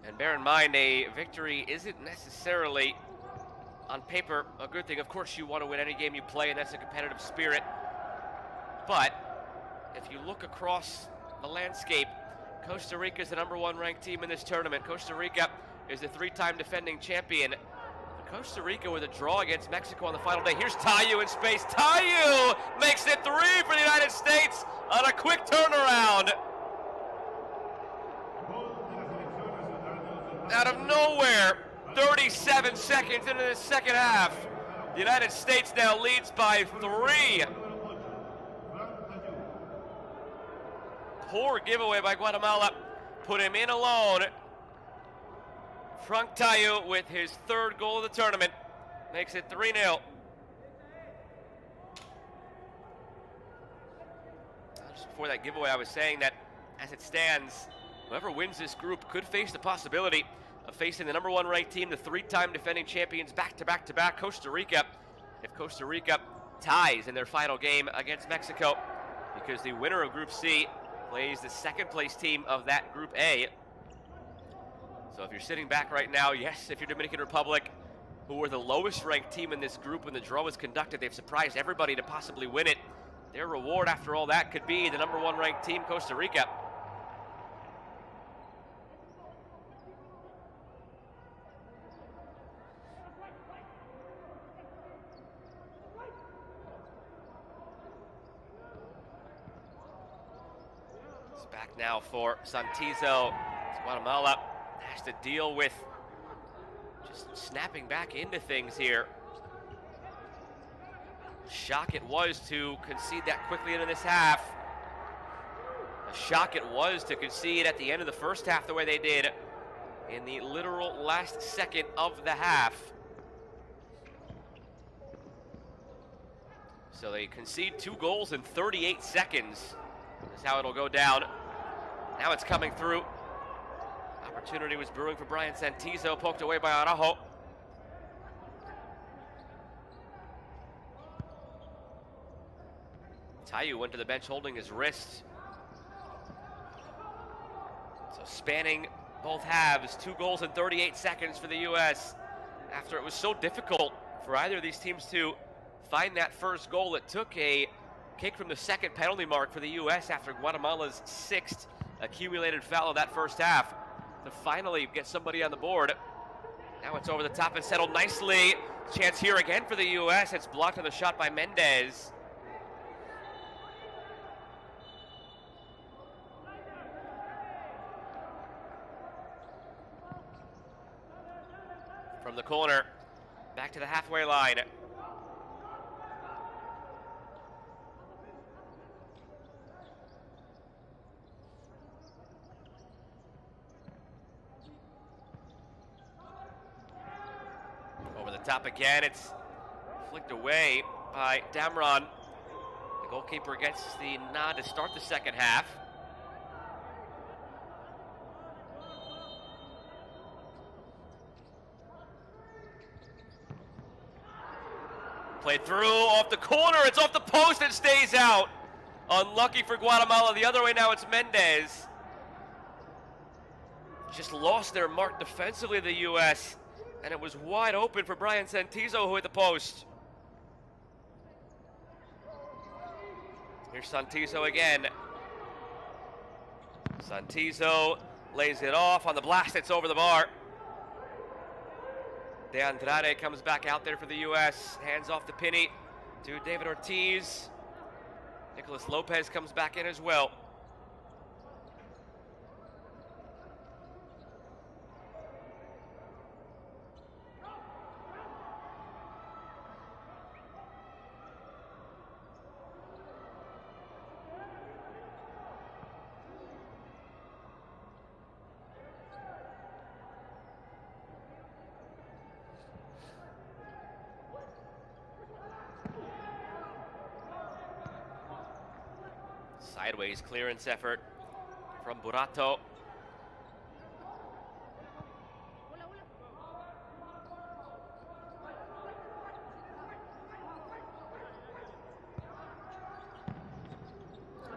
And bear in mind, a victory isn't necessarily, on paper, a good thing. Of course, you want to win any game you play, and that's a competitive spirit. But if you look across the landscape, Costa Rica is the #1 ranked team in this tournament. Costa Rica is the 3-time defending champion. Costa Rica with a draw against Mexico on the final day. Here's Tayu in space. Tayu makes it 3 for the United States on a quick turnaround. Out of nowhere, 37 seconds into the second half, the United States now leads by 3. Poor giveaway by Guatemala. Put him in alone. Frank Tayu with his 3rd goal of the tournament makes it 3-0. Just before that giveaway, I was saying that as it stands, whoever wins this group could face the possibility of facing the #1 ranked team, the 3-time defending champions, back-to-back, Costa Rica, if Costa Rica ties in their final game against Mexico, because the winner of Group C plays the 2nd place team of that Group A. So if you're sitting back right now, yes, if you're Dominican Republic, who were the lowest ranked team in this group when the draw was conducted, they've surprised everybody to possibly win it. Their reward after all that could be the #1 ranked team, Costa Rica. It's back now for Santizo. Guatemala has to deal with just snapping back into things here. Shock it was to concede that quickly into this half. A shock it was to concede at the end of the first half the way they did in the literal last second of the half. So they concede 2 goals in 38 seconds. Is how it'll go down. Now it's coming through. Opportunity was brewing for Brian Santizo, poked away by Araujo. Tayu went to the bench holding his wrist. So spanning both halves, 2 goals in 38 seconds for the U.S. After it was so difficult for either of these teams to find that first goal, it took a kick from the 2nd penalty mark for the U.S. after Guatemala's 6th accumulated foul of that first half to finally get somebody on the board. Now it's over the top and settled nicely. Chance here again for the U.S. It's blocked on the shot by Mendez. From the corner, back to the halfway line. Over the top again, it's flicked away by Damron. The goalkeeper gets the nod to start the second half. Played through, off the corner, it's off the post and stays out. Unlucky for Guatemala, the other way now it's Mendez. Just lost their mark defensively, the U.S., and it was wide open for Brian Santizo, who hit the post. Here's Santizo again. Santizo lays it off on the blast, it's over the bar. De Andrade comes back out there for the U.S., hands off to Pinney to David Ortiz. Nicolas Lopez comes back in as well. Sideways clearance effort from Burato.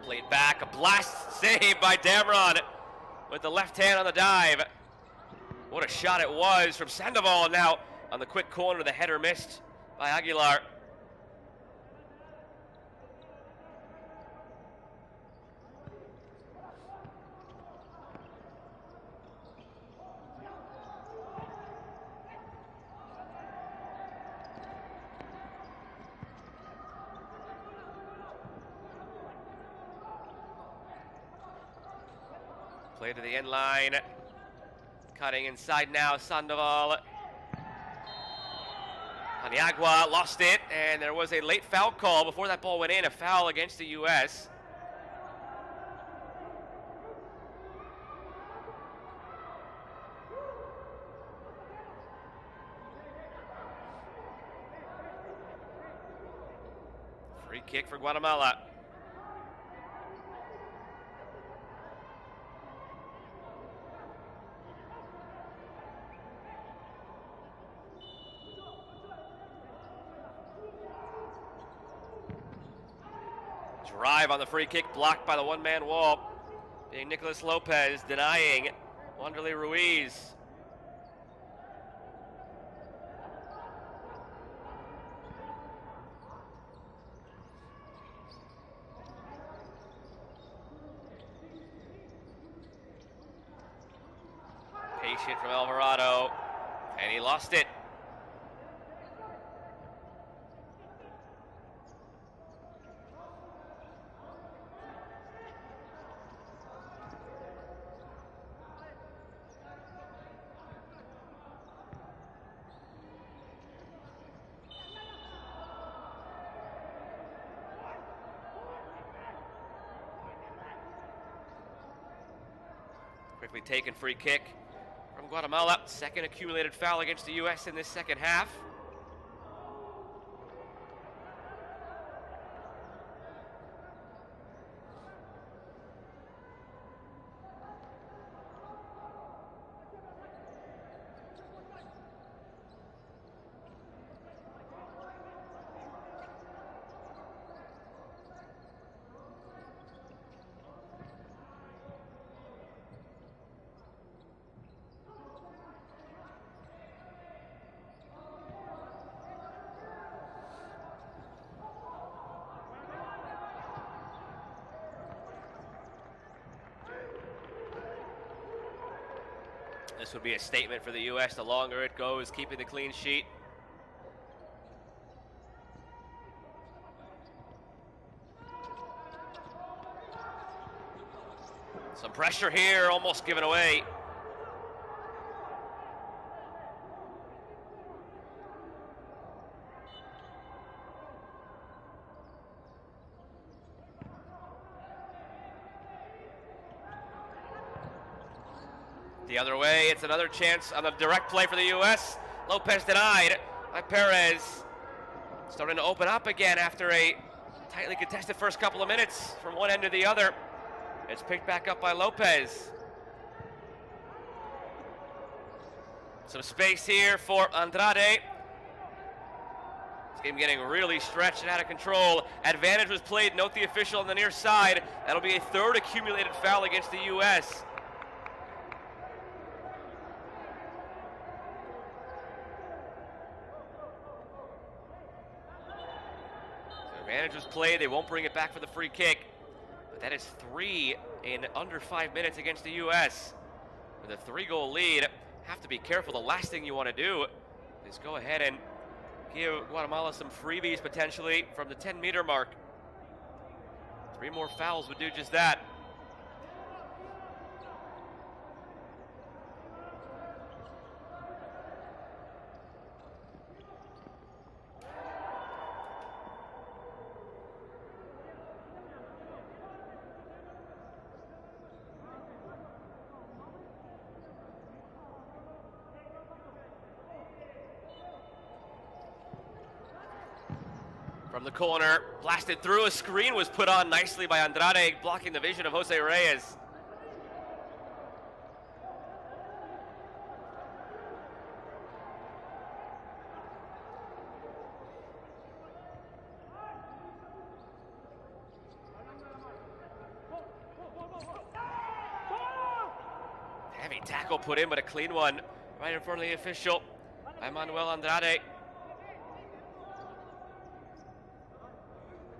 Played back, a blast save by Damron with the left hand on the dive. What a shot it was from Sandoval. Now on the quick corner, the header missed by Aguilar. Play to the end line. Cutting inside now, Sandoval. Paniagua lost it, and there was a late foul call before that ball went in, a foul against the U.S. Free kick for Guatemala. Drive on the free kick, blocked by the one-man wall. Being Nicolas Lopez denying Wanderlei Ruiz. Patient from Alvarado, and he lost it. Quickly taken free kick from Guatemala. Second accumulated foul against the U.S. in this second half. This would be a statement for the U.S. the longer it goes, keeping the clean sheet. Some pressure here, almost given away. The other way, it's another chance on the direct play for the U.S. Lopez denied by Perez. Starting to open up again after a tightly contested first couple of minutes from one end to the other. It's picked back up by Lopez. Some space here for Andrade. This game getting really stretched and out of control. Advantage was played, note the official on the near side. That'll be a third accumulated foul against the U.S. Advantage was played, they won't bring it back for the free kick. But that is 3 in under 5 minutes against the U.S. With a 3-goal lead, have to be careful. The last thing you want to do is go ahead and give Guatemala some freebies potentially from the 10-meter mark. 3 more fouls would do just that. From the corner, blasted through. A screen was put on nicely by Andrade, blocking the vision of Jose Reyes. Heavy tackle put in, but a clean one right in front of the official by Manuel Andrade.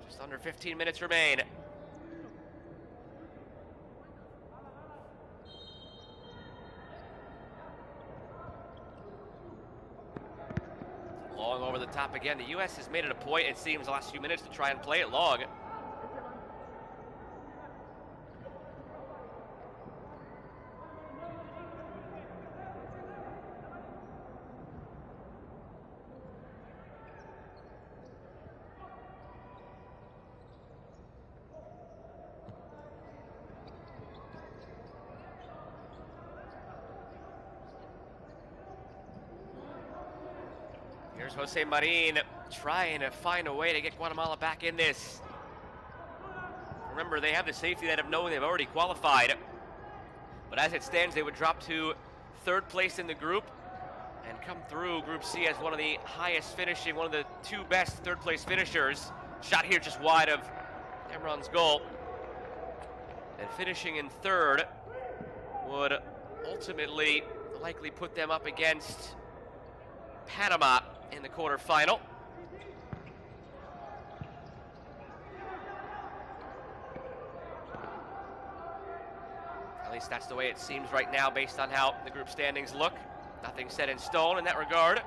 Just under 15 minutes remain. Long over the top again. The U.S. has made it a point, it seems, the last few minutes to try and play it long. Here's Jose Marin trying to find a way to get Guatemala back in this. Remember, they have the safety net of knowing they've already qualified. But as it stands, they would drop to third place in the group and come through Group C as one of the highest finishing, one of the two best third place finishers. Shot here just wide of Emron's goal. And finishing in third would ultimately likely put them up against Panama in the quarterfinal. At least that's the way it seems right now based on how the group standings look. Nothing set in stone in that regard.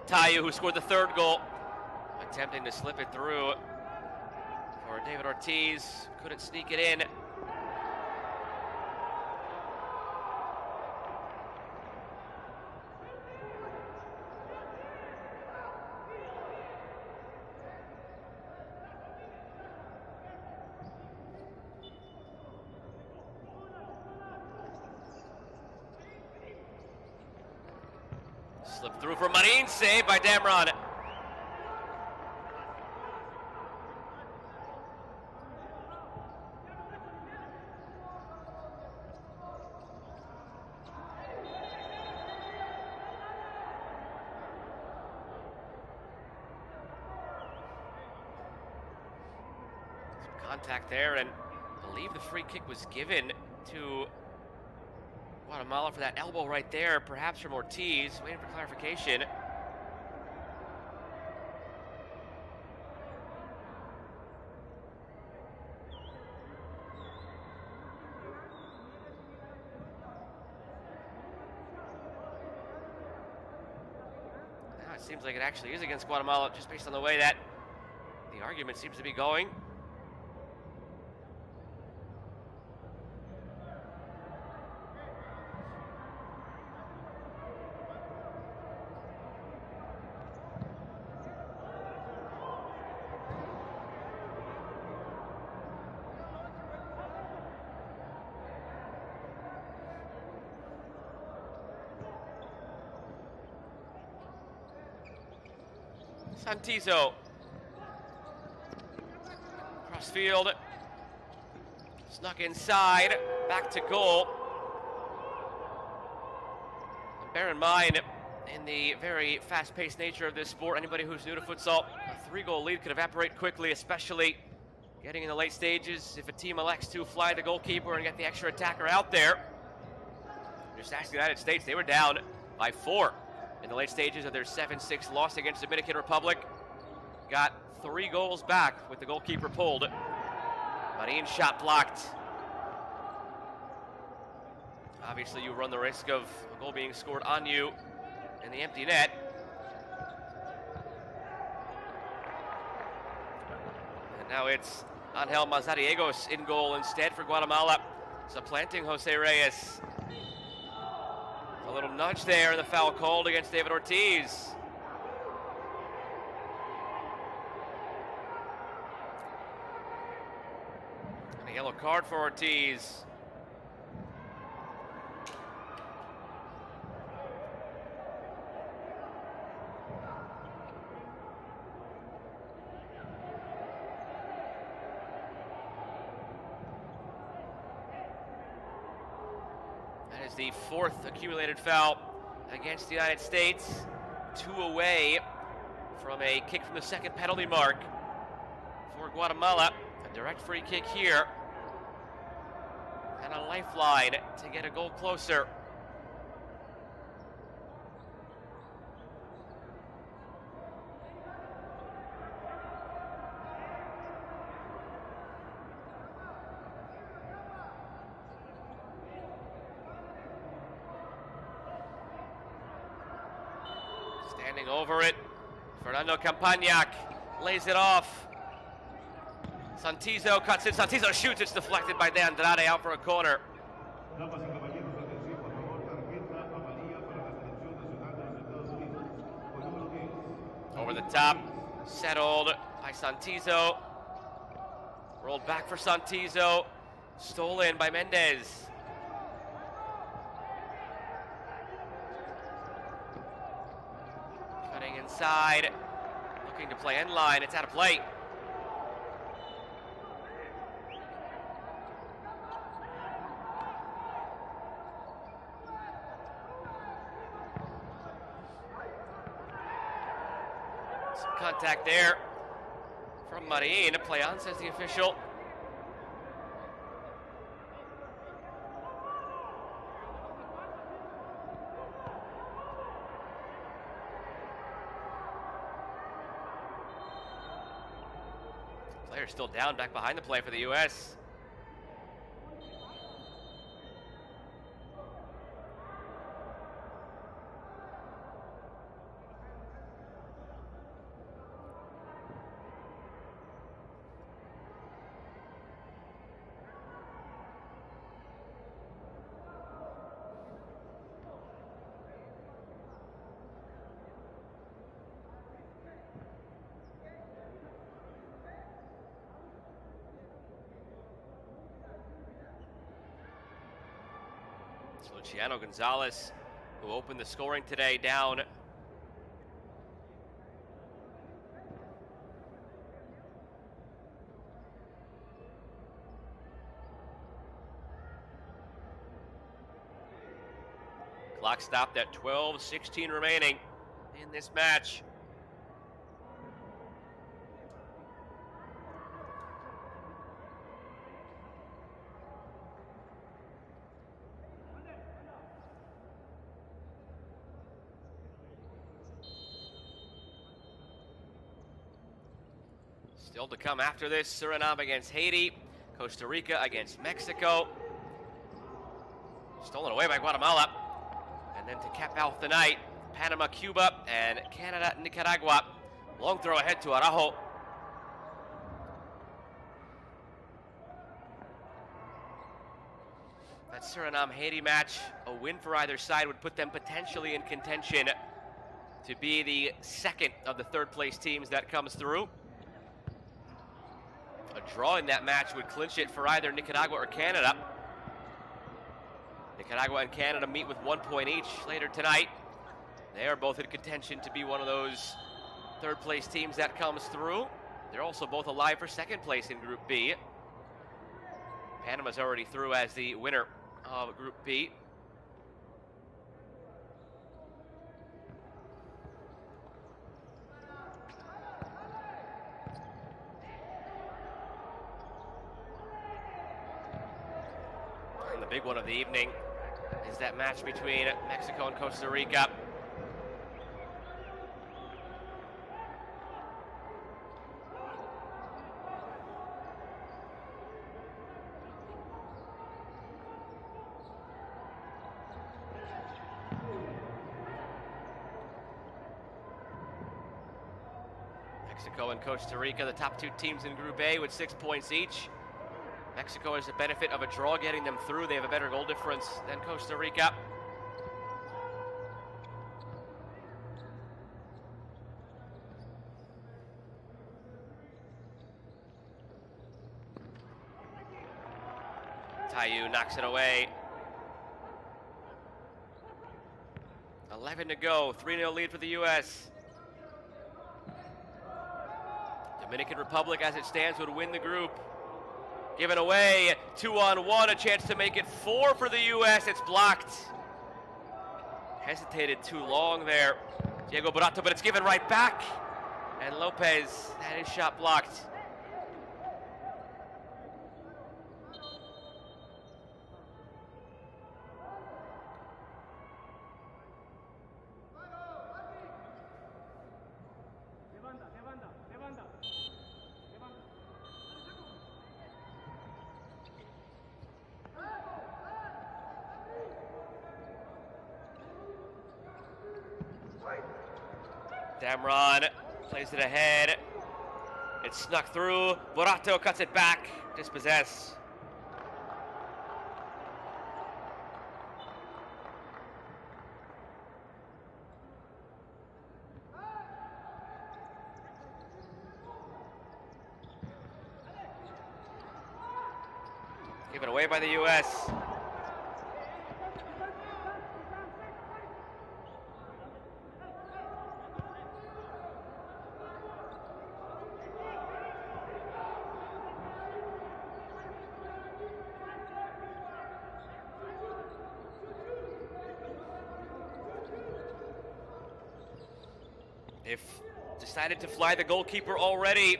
Tayu, who scored the third goal, attempting to slip it through for David Ortiz. Couldn't sneak it in. Slip through for Marin, saved by Damron. Some contact there, and I believe the free kick was given to Guatemala for that elbow right there, perhaps from Ortiz. Waiting for clarification. Now it seems like it actually is against Guatemala, just based on the way that the argument seems to be going. Santizo. Cross field. Snuck inside. Back to goal. And bear in mind, in the very fast-paced nature of this sport, anybody who's new to futsal, a 3-goal lead could evaporate quickly, especially getting in the late stages if a team elects to fly the goalkeeper and get the extra attacker out there. Just ask the United States, they were down by 4 in the late stages of their 7-6 loss against Dominican Republic. Got 3 goals back with the goalkeeper pulled. Marin's shot blocked. Obviously, you run the risk of a goal being scored on you in the empty net. And now it's Angel Mazariegos in goal instead for Guatemala, supplanting Jose Reyes. A little nudge there, the foul called against David Ortiz. And a yellow card for Ortiz. is the 4th accumulated foul against the United States. 2 away from a kick from the second penalty mark for Guatemala. A direct free kick here. And a lifeline to get a goal closer. Standing over it, Fernando Campagnac lays it off. Santizo cuts in, Santizo shoots, it's deflected by De Andrade out for a corner. Damas y caballeros, atención, por favor, tarjeta amarilla para la selección nacional de los Estados Unidos. Con número 10. Over the top, settled by Santizo. Rolled back for Santizo, stolen by Mendez. Cutting inside, looking to play end line, it's out of play. Some contact there from Marin. Play on, says the official. Player still down, back behind the play for the U.S. It's Luciano Gonzalez, who opened the scoring today, down. Clock stopped at 12:16 remaining in this match. Still to come after this, Suriname against Haiti, Costa Rica against Mexico. Stolen away by Guatemala. And then to cap out the night, Panama, Cuba, and Canada, Nicaragua. Long throw ahead to Araujo. That Suriname-Haiti match, a win for either side would put them potentially in contention to be the second of the third place teams that comes through. A draw in that match would clinch it for either Nicaragua or Canada. Nicaragua and Canada meet with 1 point each later tonight. They are both in contention to be one of those third place teams that comes through. They're also both alive for second place in Group B. Panama's already through as the winner of Group B. And the big one of the evening is that match between Mexico and Costa Rica. Mexico and Costa Rica, the top two teams in Group A with 6 points each. Mexico has the benefit of a draw getting them through. They have a better goal difference than Costa Rica. Tayu knocks it away. 11 to go, 3-0 lead for the U.S. Dominican Republic, as it stands, would win the group. Given away, 2-on-1, a chance to make it 4 for the U.S. It's blocked. Hesitated too long there, Diego Borato, but it's given right back. And Lopez had his shot blocked. Damron plays it ahead. It's snuck through. Borato cuts it back. Dispossess. Given away by the U.S. They've decided to fly the goalkeeper already.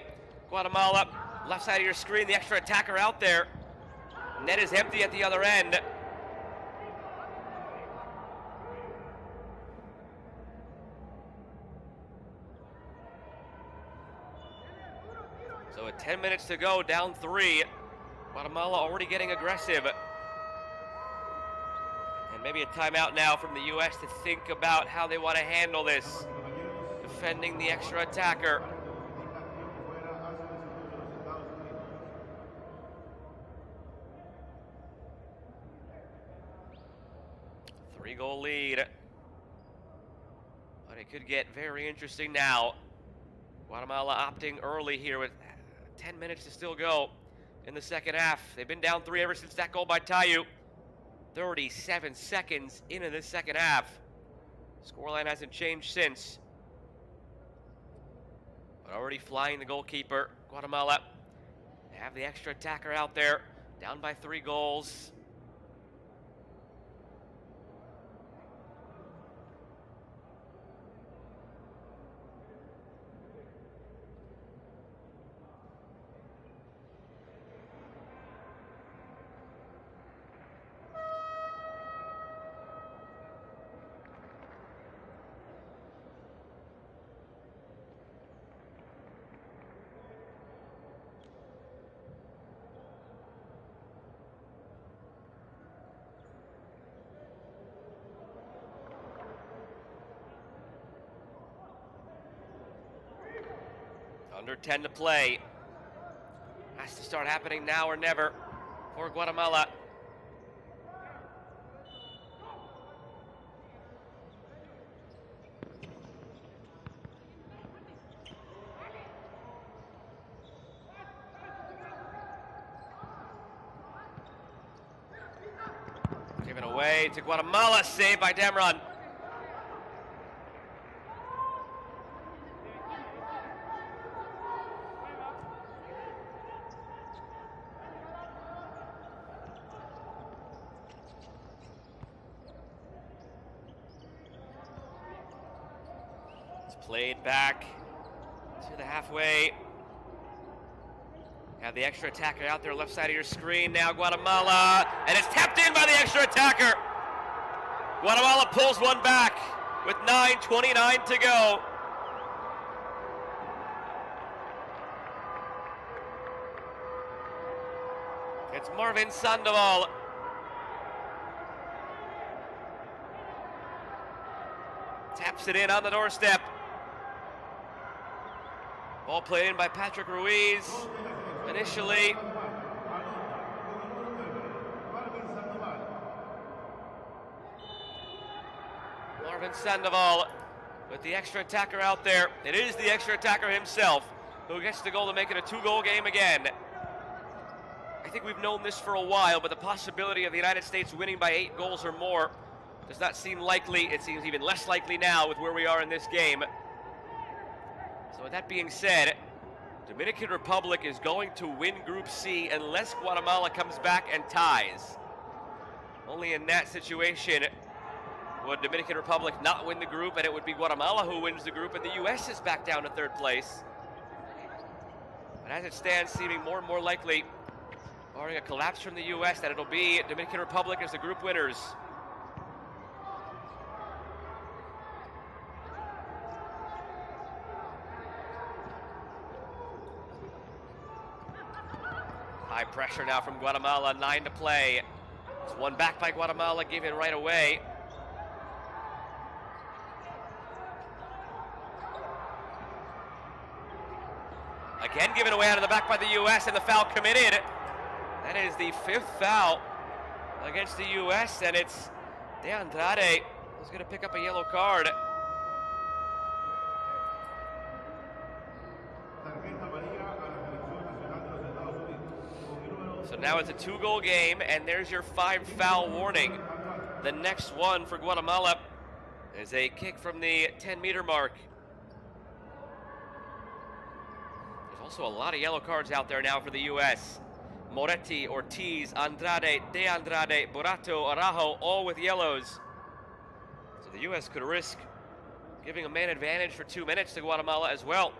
Guatemala, left side of your screen, the extra attacker out there. Net is empty at the other end. So with 10 minutes to go, down 3. Guatemala already getting aggressive. And maybe a timeout now from the U.S. to think about how they want to handle this. Defending the extra attacker. Three-goal lead. But it could get very interesting now. Guatemala opting early here with 10 minutes to still go in the second half. They've been down 3 ever since that goal by Tayu. 37 seconds into this second half. Scoreline hasn't changed since. But already flying the goalkeeper. Guatemala have the extra attacker out there. Down by 3 goals. Under 10 to play. Has to start happening now or never for Guatemala. Given away to Guatemala, saved by Damron. Played back to the halfway. Have the extra attacker out there, left side of your screen. Now Guatemala, and it's tapped in by the extra attacker. Guatemala pulls one back with 9:29 to go. It's Marvin Sandoval. Taps it in on the doorstep. Ball played in by Patrick Ruiz. Initially. Marvin Sandoval with the extra attacker out there. It is the extra attacker himself who gets the goal to make it a 2-goal game again. I think we've known this for a while, but the possibility of the United States winning by 8 goals or more does not seem likely. It seems even less likely now with where we are in this game. So with that being said, Dominican Republic is going to win Group C unless Guatemala comes back and ties. Only in that situation would Dominican Republic not win the group, and it would be Guatemala who wins the group, and the U.S. is back down to third place. But as it stands, seeming more and more likely, barring a collapse from the U.S., that it'll be Dominican Republic as the group winners. High pressure now from Guatemala, 9 to play. It's one back by Guatemala, given right away. Again given away out of the back by the U.S. and the foul committed. That is the 5th foul against the U.S. and it's De Andrade who's going to pick up a yellow card. So now it's a 2-goal game, and there's your 5-foul warning. The next one for Guatemala is a kick from the 10-meter mark. There's also a lot of yellow cards out there now for the U.S. Moretti, Ortiz, Andrade, De Andrade, Borato, Araujo, all with yellows. So the U.S. could risk giving a man advantage for 2 minutes to Guatemala as well.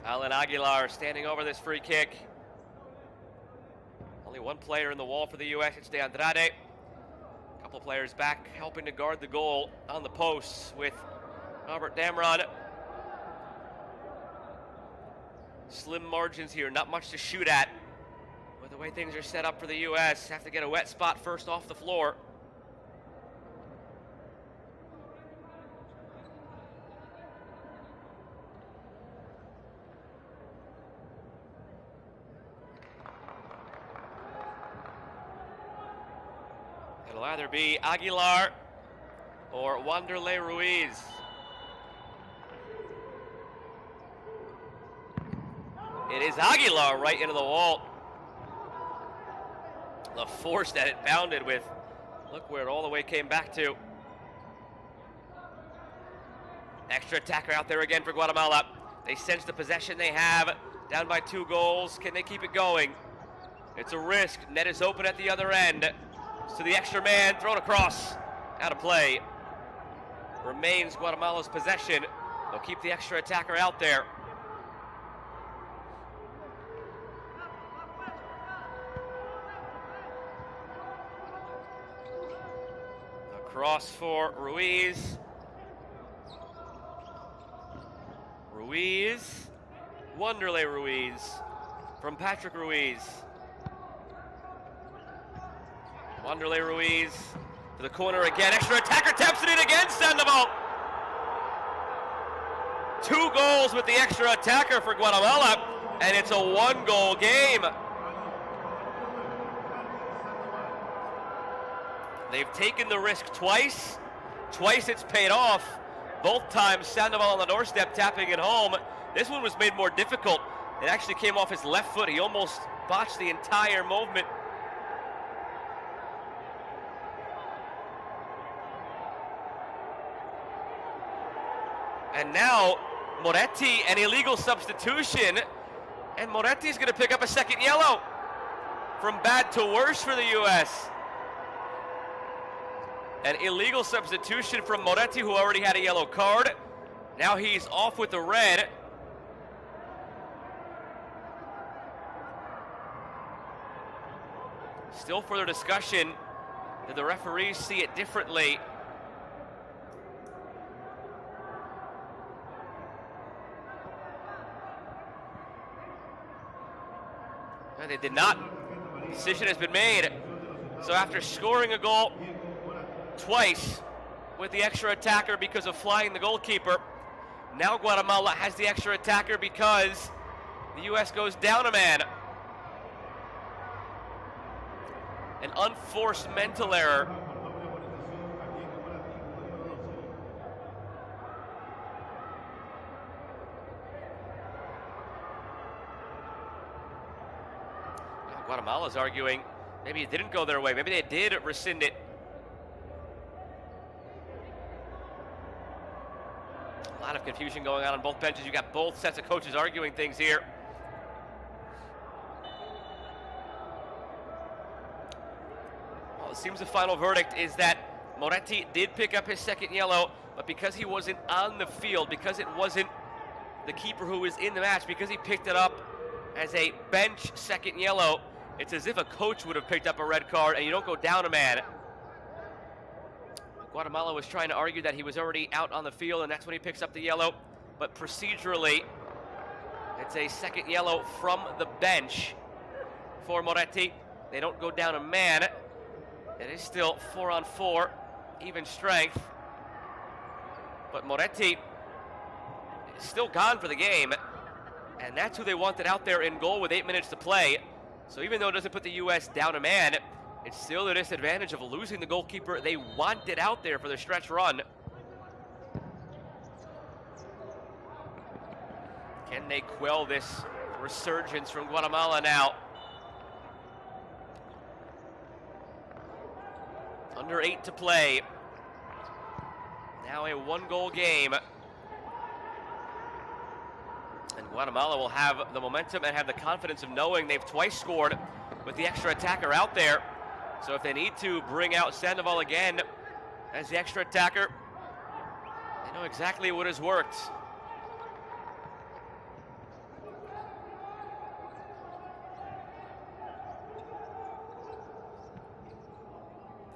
Alan Aguilar standing over this free kick. Only one player in the wall for the U.S. It's De Andrade. A couple players back helping to guard the goal on the posts with Robert Damron. Slim margins here, not much to shoot at. With the way things are set up for the U.S., have to get a wet spot first off the floor. It'll either be Aguilar or Wanderlei Ruiz. It is Aguilar right into the wall. The force that it bounded with. Look where it all the way came back to. Extra attacker out there again for Guatemala. They sense the possession they have. Down by 2 goals. Can they keep it going? It's a risk. Net is open at the other end. To the extra man, thrown across. Out of play. Remains Guatemala's possession. They'll keep the extra attacker out there. Across for Ruiz. Ruiz. Wanderlei Ruiz. From Patrick Ruiz. Wanderlei Ruiz to the corner again. Extra attacker taps it in again. Sandoval. 2 goals with the extra attacker for Guatemala, and it's a 1-goal game. They've taken the risk twice. Twice it's paid off. Both times Sandoval on the doorstep tapping it home. This one was made more difficult. It actually came off his left foot. He almost botched the entire movement. And now, Moretti, an illegal substitution. And Moretti's going to pick up a 2nd yellow. From bad to worse for the U.S. An illegal substitution from Moretti, who already had a yellow card. Now he's off with the red. Still further discussion. Did the referees see it differently? They did not. Decision has been made. So after scoring a goal twice with the extra attacker because of flying the goalkeeper, now Guatemala has the extra attacker because the U.S. goes down a man. An unforced mental error. Guatemala's arguing maybe it didn't go their way. Maybe they did rescind it. A lot of confusion going on both benches. You got both sets of coaches arguing things here. Well, it seems the final verdict is that Moretti did pick up his second yellow, but because he wasn't on the field, because it wasn't the keeper who was in the match, because he picked it up as a bench second yellow, it's as if a coach would have picked up a red card and you don't go down a man. Guatemala was trying to argue that he was already out on the field and that's when he picks up the yellow, but procedurally, it's a second yellow from the bench for Moretti. They don't go down a man. It is still 4-on-4, even strength. But Moretti is still gone for the game, and that's who they wanted out there in goal with 8 minutes to play. So even though it doesn't put the U.S. down a man, it's still a disadvantage of losing the goalkeeper they wanted out there for their stretch run. Can they quell this resurgence from Guatemala now? Under 8 to play. Now a 1-goal game. And Guatemala will have the momentum and have the confidence of knowing they've twice scored with the extra attacker out there. So if they need to bring out Sandoval again as the extra attacker, they know exactly what has worked.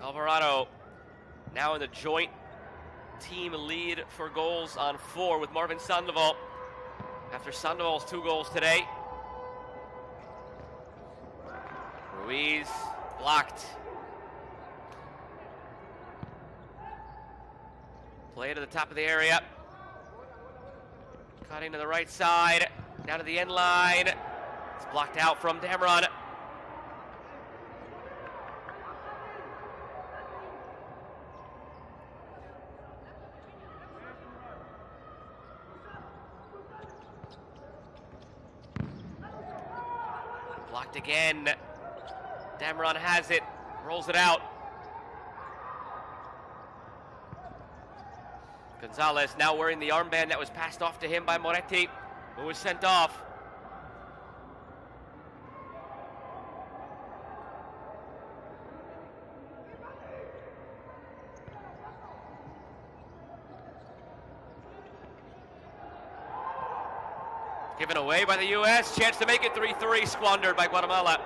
Alvarado now in the joint team lead for goals on 4 with Marvin Sandoval after Sandoval's 2 goals today. Ruiz blocked. Play to the top of the area. Cutting to the right side, down to the end line. It's blocked out from Damron. Blocked again. Damron has it, rolls it out. Gonzalez now wearing the armband that was passed off to him by Moretti, who was sent off. Given away by the U.S., chance to make it 3-3, squandered by Guatemala.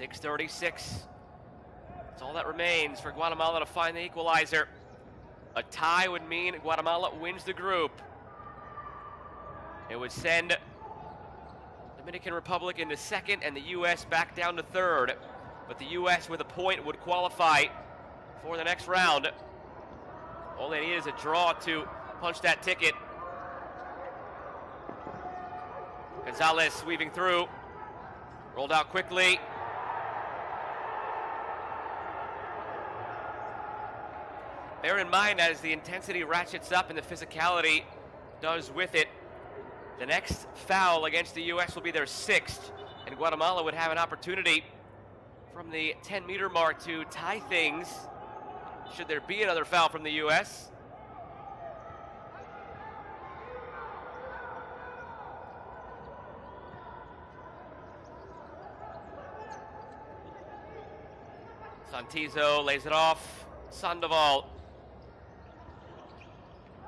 .636. That's all that remains for Guatemala to find the equalizer. A tie would mean Guatemala wins the group. It would send Dominican Republic into second and the U.S. back down to third. But the U.S. with a point would qualify for the next round. All they need is a draw to punch that ticket. Gonzalez weaving through. Rolled out quickly. Bear in mind, as the intensity ratchets up and the physicality does with it, the next foul against the U.S. will be their 6th, and Guatemala would have an opportunity from the 10-meter mark to tie things, should there be another foul from the U.S. Santizo lays it off. Sandoval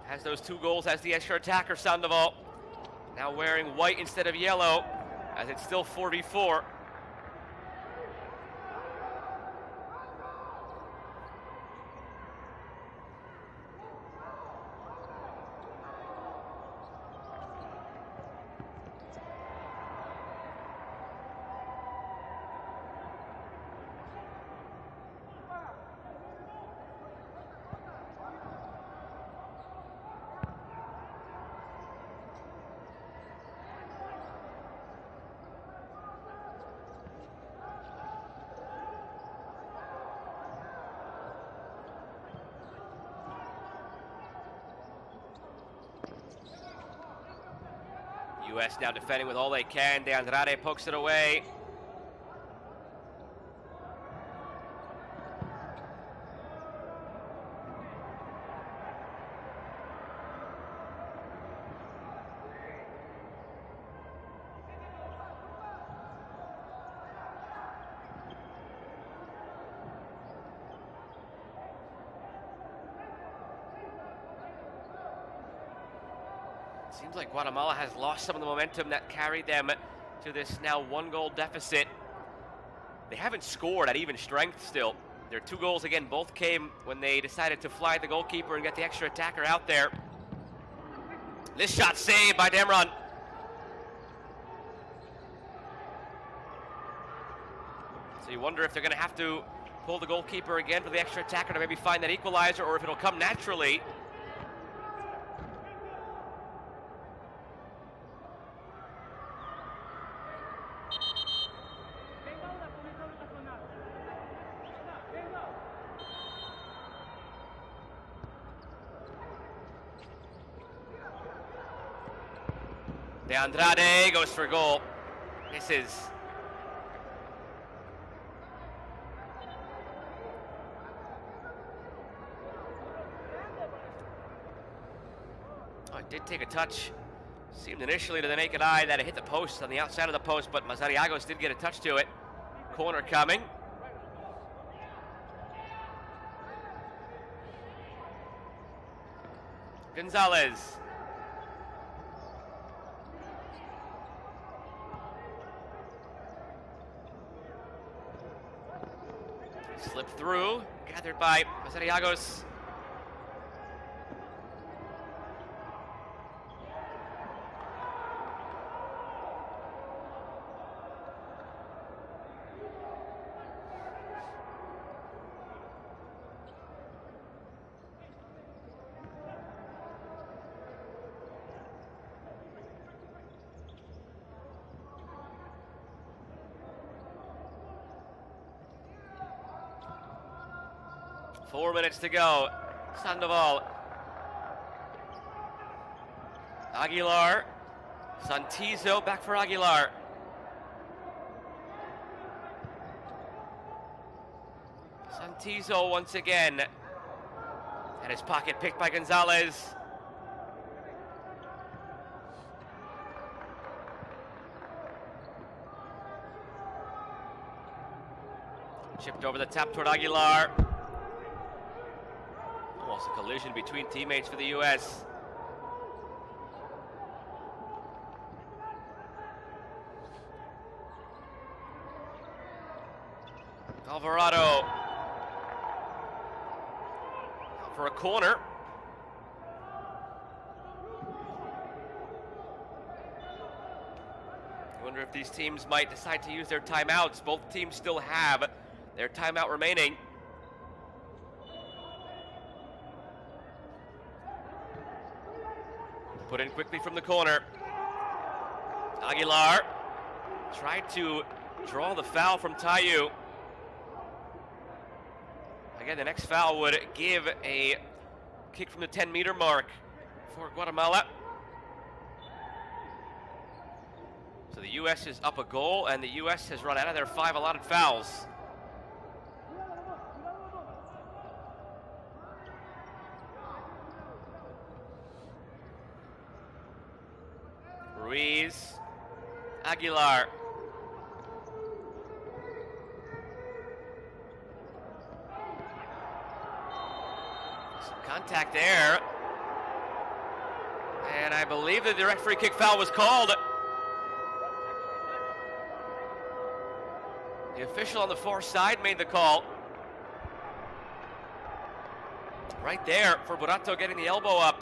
has those 2 goals as the extra attacker. Sandoval now wearing white instead of yellow, as it's still 4v4. U.S. now defending with all they can. De Andrade pokes it away. Seems like Guatemala has lost some of the momentum that carried them to this now 1-goal deficit. They haven't scored at even strength still. Their 2 goals, again, both came when they decided to fly the goalkeeper and get the extra attacker out there. This shot saved by Demron. So you wonder if they're going to have to pull the goalkeeper again for the extra attacker to maybe find that equalizer, or if it'll come naturally. De Andrade goes for goal. Misses. Oh, it did take a touch. Seemed initially to the naked eye that it hit the post on the outside of the post, but Mazariegos did get a touch to it. Corner coming. Gonzalez. Slipped through, gathered by Mazariegos. Four minutes to go. Sandoval. Aguilar. Santizo back for Aguilar. Santizo once again. And his pocket picked by Gonzalez. Chipped over the top toward Aguilar. Almost a collision between teammates for the U.S. Alvarado for a corner. I wonder if these teams might decide to use their timeouts. Both teams still have their timeout remaining. Put in quickly from the corner. Aguilar tried to draw the foul from Tayu. Again, the next foul would give a kick from the 10-meter mark for Guatemala. So the U.S. is up a goal, and the U.S. has run out of their 5 allotted fouls. Ruiz, Aguilar. Some contact there. And I believe the direct free kick foul was called. The official on the far side made the call. Right there for Burato getting the elbow up.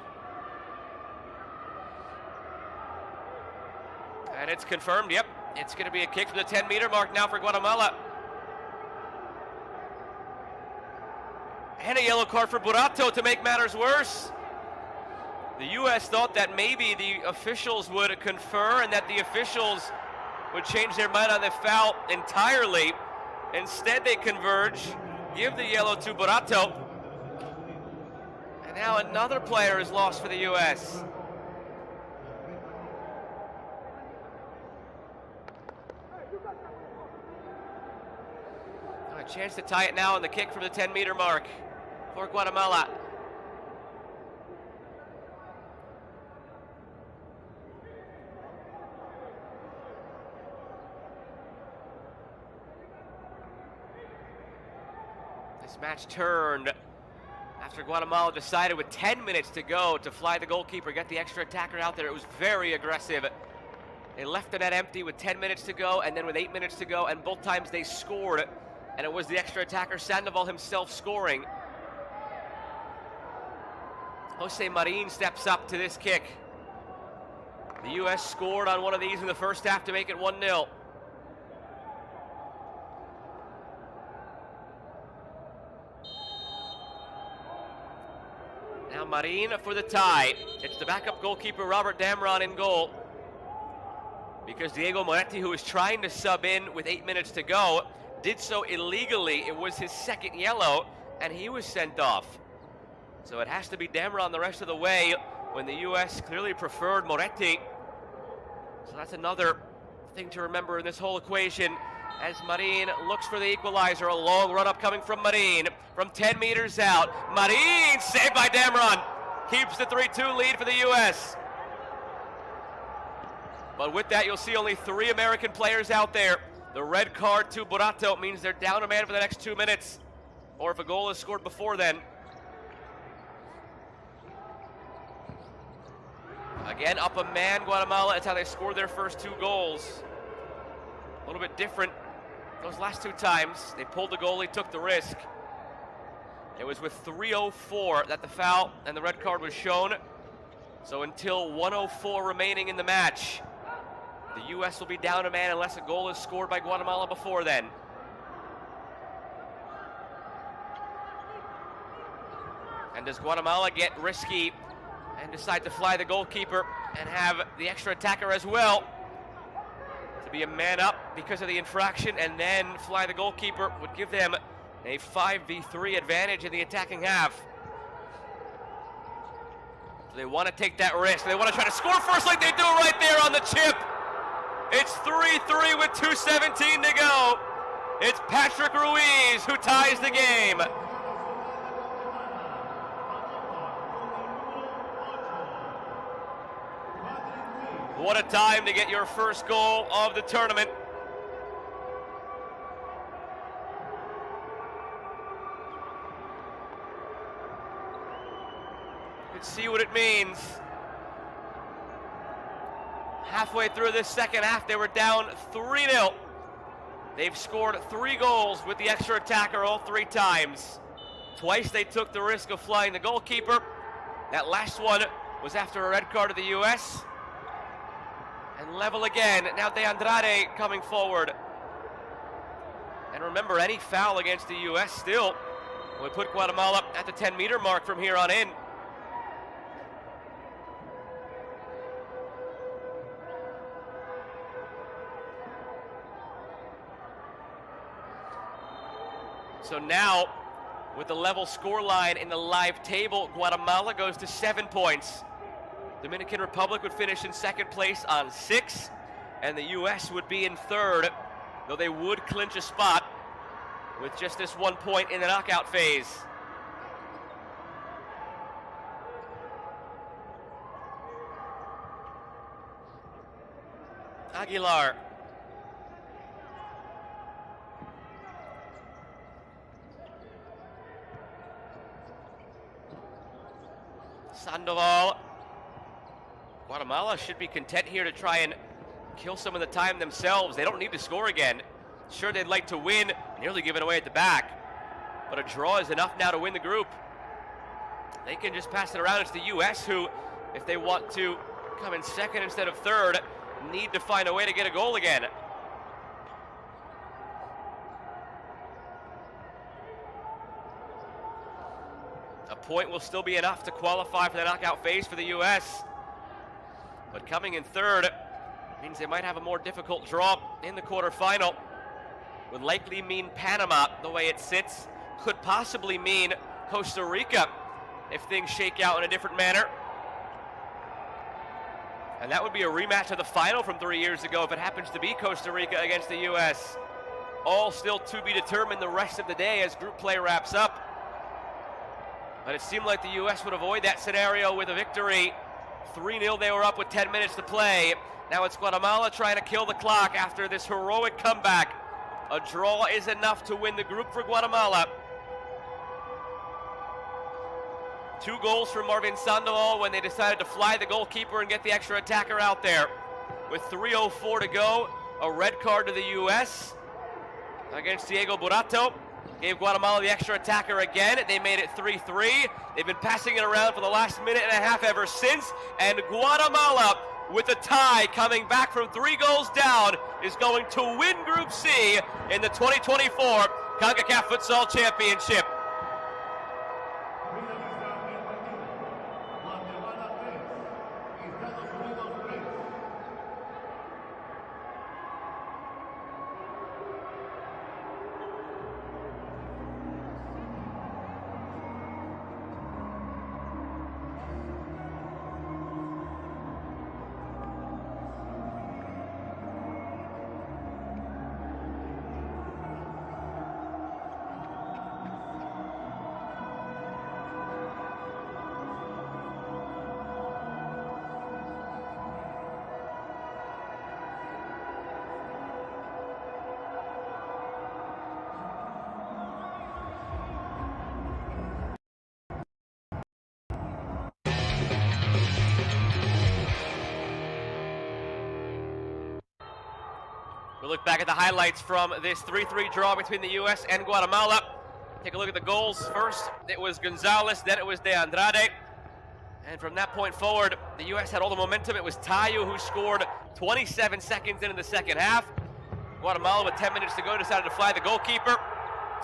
And it's confirmed, yep. It's going to be a kick from the 10-meter mark now for Guatemala. And a yellow card for Burato to make matters worse. The U.S. thought that maybe the officials would confer and that the officials would change their mind on the foul entirely. Instead, they converge, give the yellow to Burato. And now another player is lost for the U.S. chance to tie it now on the kick from the 10-meter mark for Guatemala. This match turned after Guatemala decided with 10 minutes to go to fly the goalkeeper, get the extra attacker out there. It was very aggressive. They left the net empty with 10 minutes to go, and then with 8 minutes to go, and both times they scored, and it was the extra attacker Sandoval himself scoring. Jose Marin steps up to this kick. The U.S. scored on one of these in the first half to make it 1-0. Now Marin for the tie. It's the backup goalkeeper Robert Damron in goal, because Diego Moretti, who was trying to sub in with 8 minutes to go, did so illegally. It was his second yellow, and he was sent off. So it has to be Damron the rest of the way when the U.S. clearly preferred Moretti. So that's another thing to remember in this whole equation as Marin looks for the equalizer. A long run up coming from Marin from 10 meters out. Marin saved by Damron. Keeps the 3-2 lead for the U.S. But with that, you'll see only 3 American players out there. The red card to Burato means they're down a man for the next 2 minutes, or if a goal is scored before then. Again, up a man, Guatemala. That's how they scored their first 2 goals. A little bit different those last 2 times. They pulled the goalie, took the risk. It was with 3:04 that the foul and the red card was shown. So until 1:04 remaining in the match, the U.S. will be down a man unless a goal is scored by Guatemala before then. And does Guatemala get risky and decide to fly the goalkeeper and have the extra attacker as well? To be a man up because of the infraction and then fly the goalkeeper would give them a 5v3 advantage in the attacking half. So they want to take that risk. They want to try to score first like they do right there on the chip. It's 3-3 with 2:17 to go. It's Patrick Ruiz who ties the game. What a time to get your first goal of the tournament. You can see what it means. Halfway through this second half, they were down 3-0. They've scored 3 goals with the extra attacker all 3 times. Twice they took the risk of flying the goalkeeper. That last one was after a red card to the U.S. And level again. Now De Andrade coming forward. And remember, any foul against the U.S. still would put Guatemala at the 10-meter mark from here on in. So now, with the level score line in the live table, Guatemala goes to 7 points. Dominican Republic would finish in second place on 6, and the U.S. would be in third, though they would clinch a spot with just this 1 point in the knockout phase. Aguilar. Sandoval. Guatemala should be content here to try and kill some of the time themselves. They don't need to score again. Sure, they'd like to win, nearly given away at the back, but a draw is enough now to win the group. They can just pass it around. It's the U.S. who, if they want to come in second instead of third, need to find a way to get a goal again. A point will still be enough to qualify for the knockout phase for the U.S. But coming in third means they might have a more difficult draw in the quarterfinal. Would likely mean Panama, the way it sits. Could possibly mean Costa Rica if things shake out in a different manner. And that would be a rematch of the final from 3 years ago if it happens to be Costa Rica against the U.S. all still to be determined the rest of the day as group play wraps up. But it seemed like the U.S. would avoid that scenario with a victory. 3-0 they were up with 10 minutes to play. Now it's Guatemala trying to kill the clock after this heroic comeback. A draw is enough to win the group for Guatemala. 2 goals for Marvin Sandoval when they decided to fly the goalkeeper and get the extra attacker out there. With 3:04 to go, a red card to the U.S. against Diego Burato. Gave Guatemala the extra attacker again. They made it 3-3. They've been passing it around for the last minute and a half ever since. And Guatemala, with a tie coming back from 3 goals down, is going to win Group C in the 2024 Concacaf Futsal Championship. We'll look back at the highlights from this 3-3 draw between the U.S. and Guatemala. Take a look at the goals. First, it was Gonzalez, then it was De Andrade. And from that point forward, the U.S. had all the momentum. It was Tayo who scored 27 seconds into the second half. Guatemala, with 10 minutes to go, decided to fly the goalkeeper.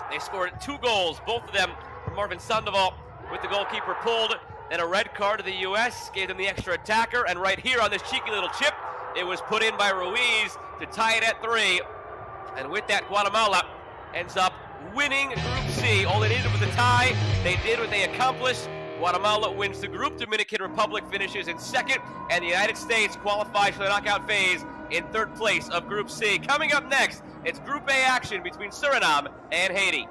They scored 2 goals, both of them from Marvin Sandoval, with the goalkeeper pulled. Then a red card to the U.S., gave them the extra attacker. And right here on this cheeky little chip, it was put in by Ruiz to tie it at 3. And with that, Guatemala ends up winning Group C. All they needed was a tie. They did what they accomplished. Guatemala wins the group. Dominican Republic finishes in 2nd. And the United States qualifies for the knockout phase in 3rd place of Group C. Coming up next, it's Group A action between Suriname and Haiti.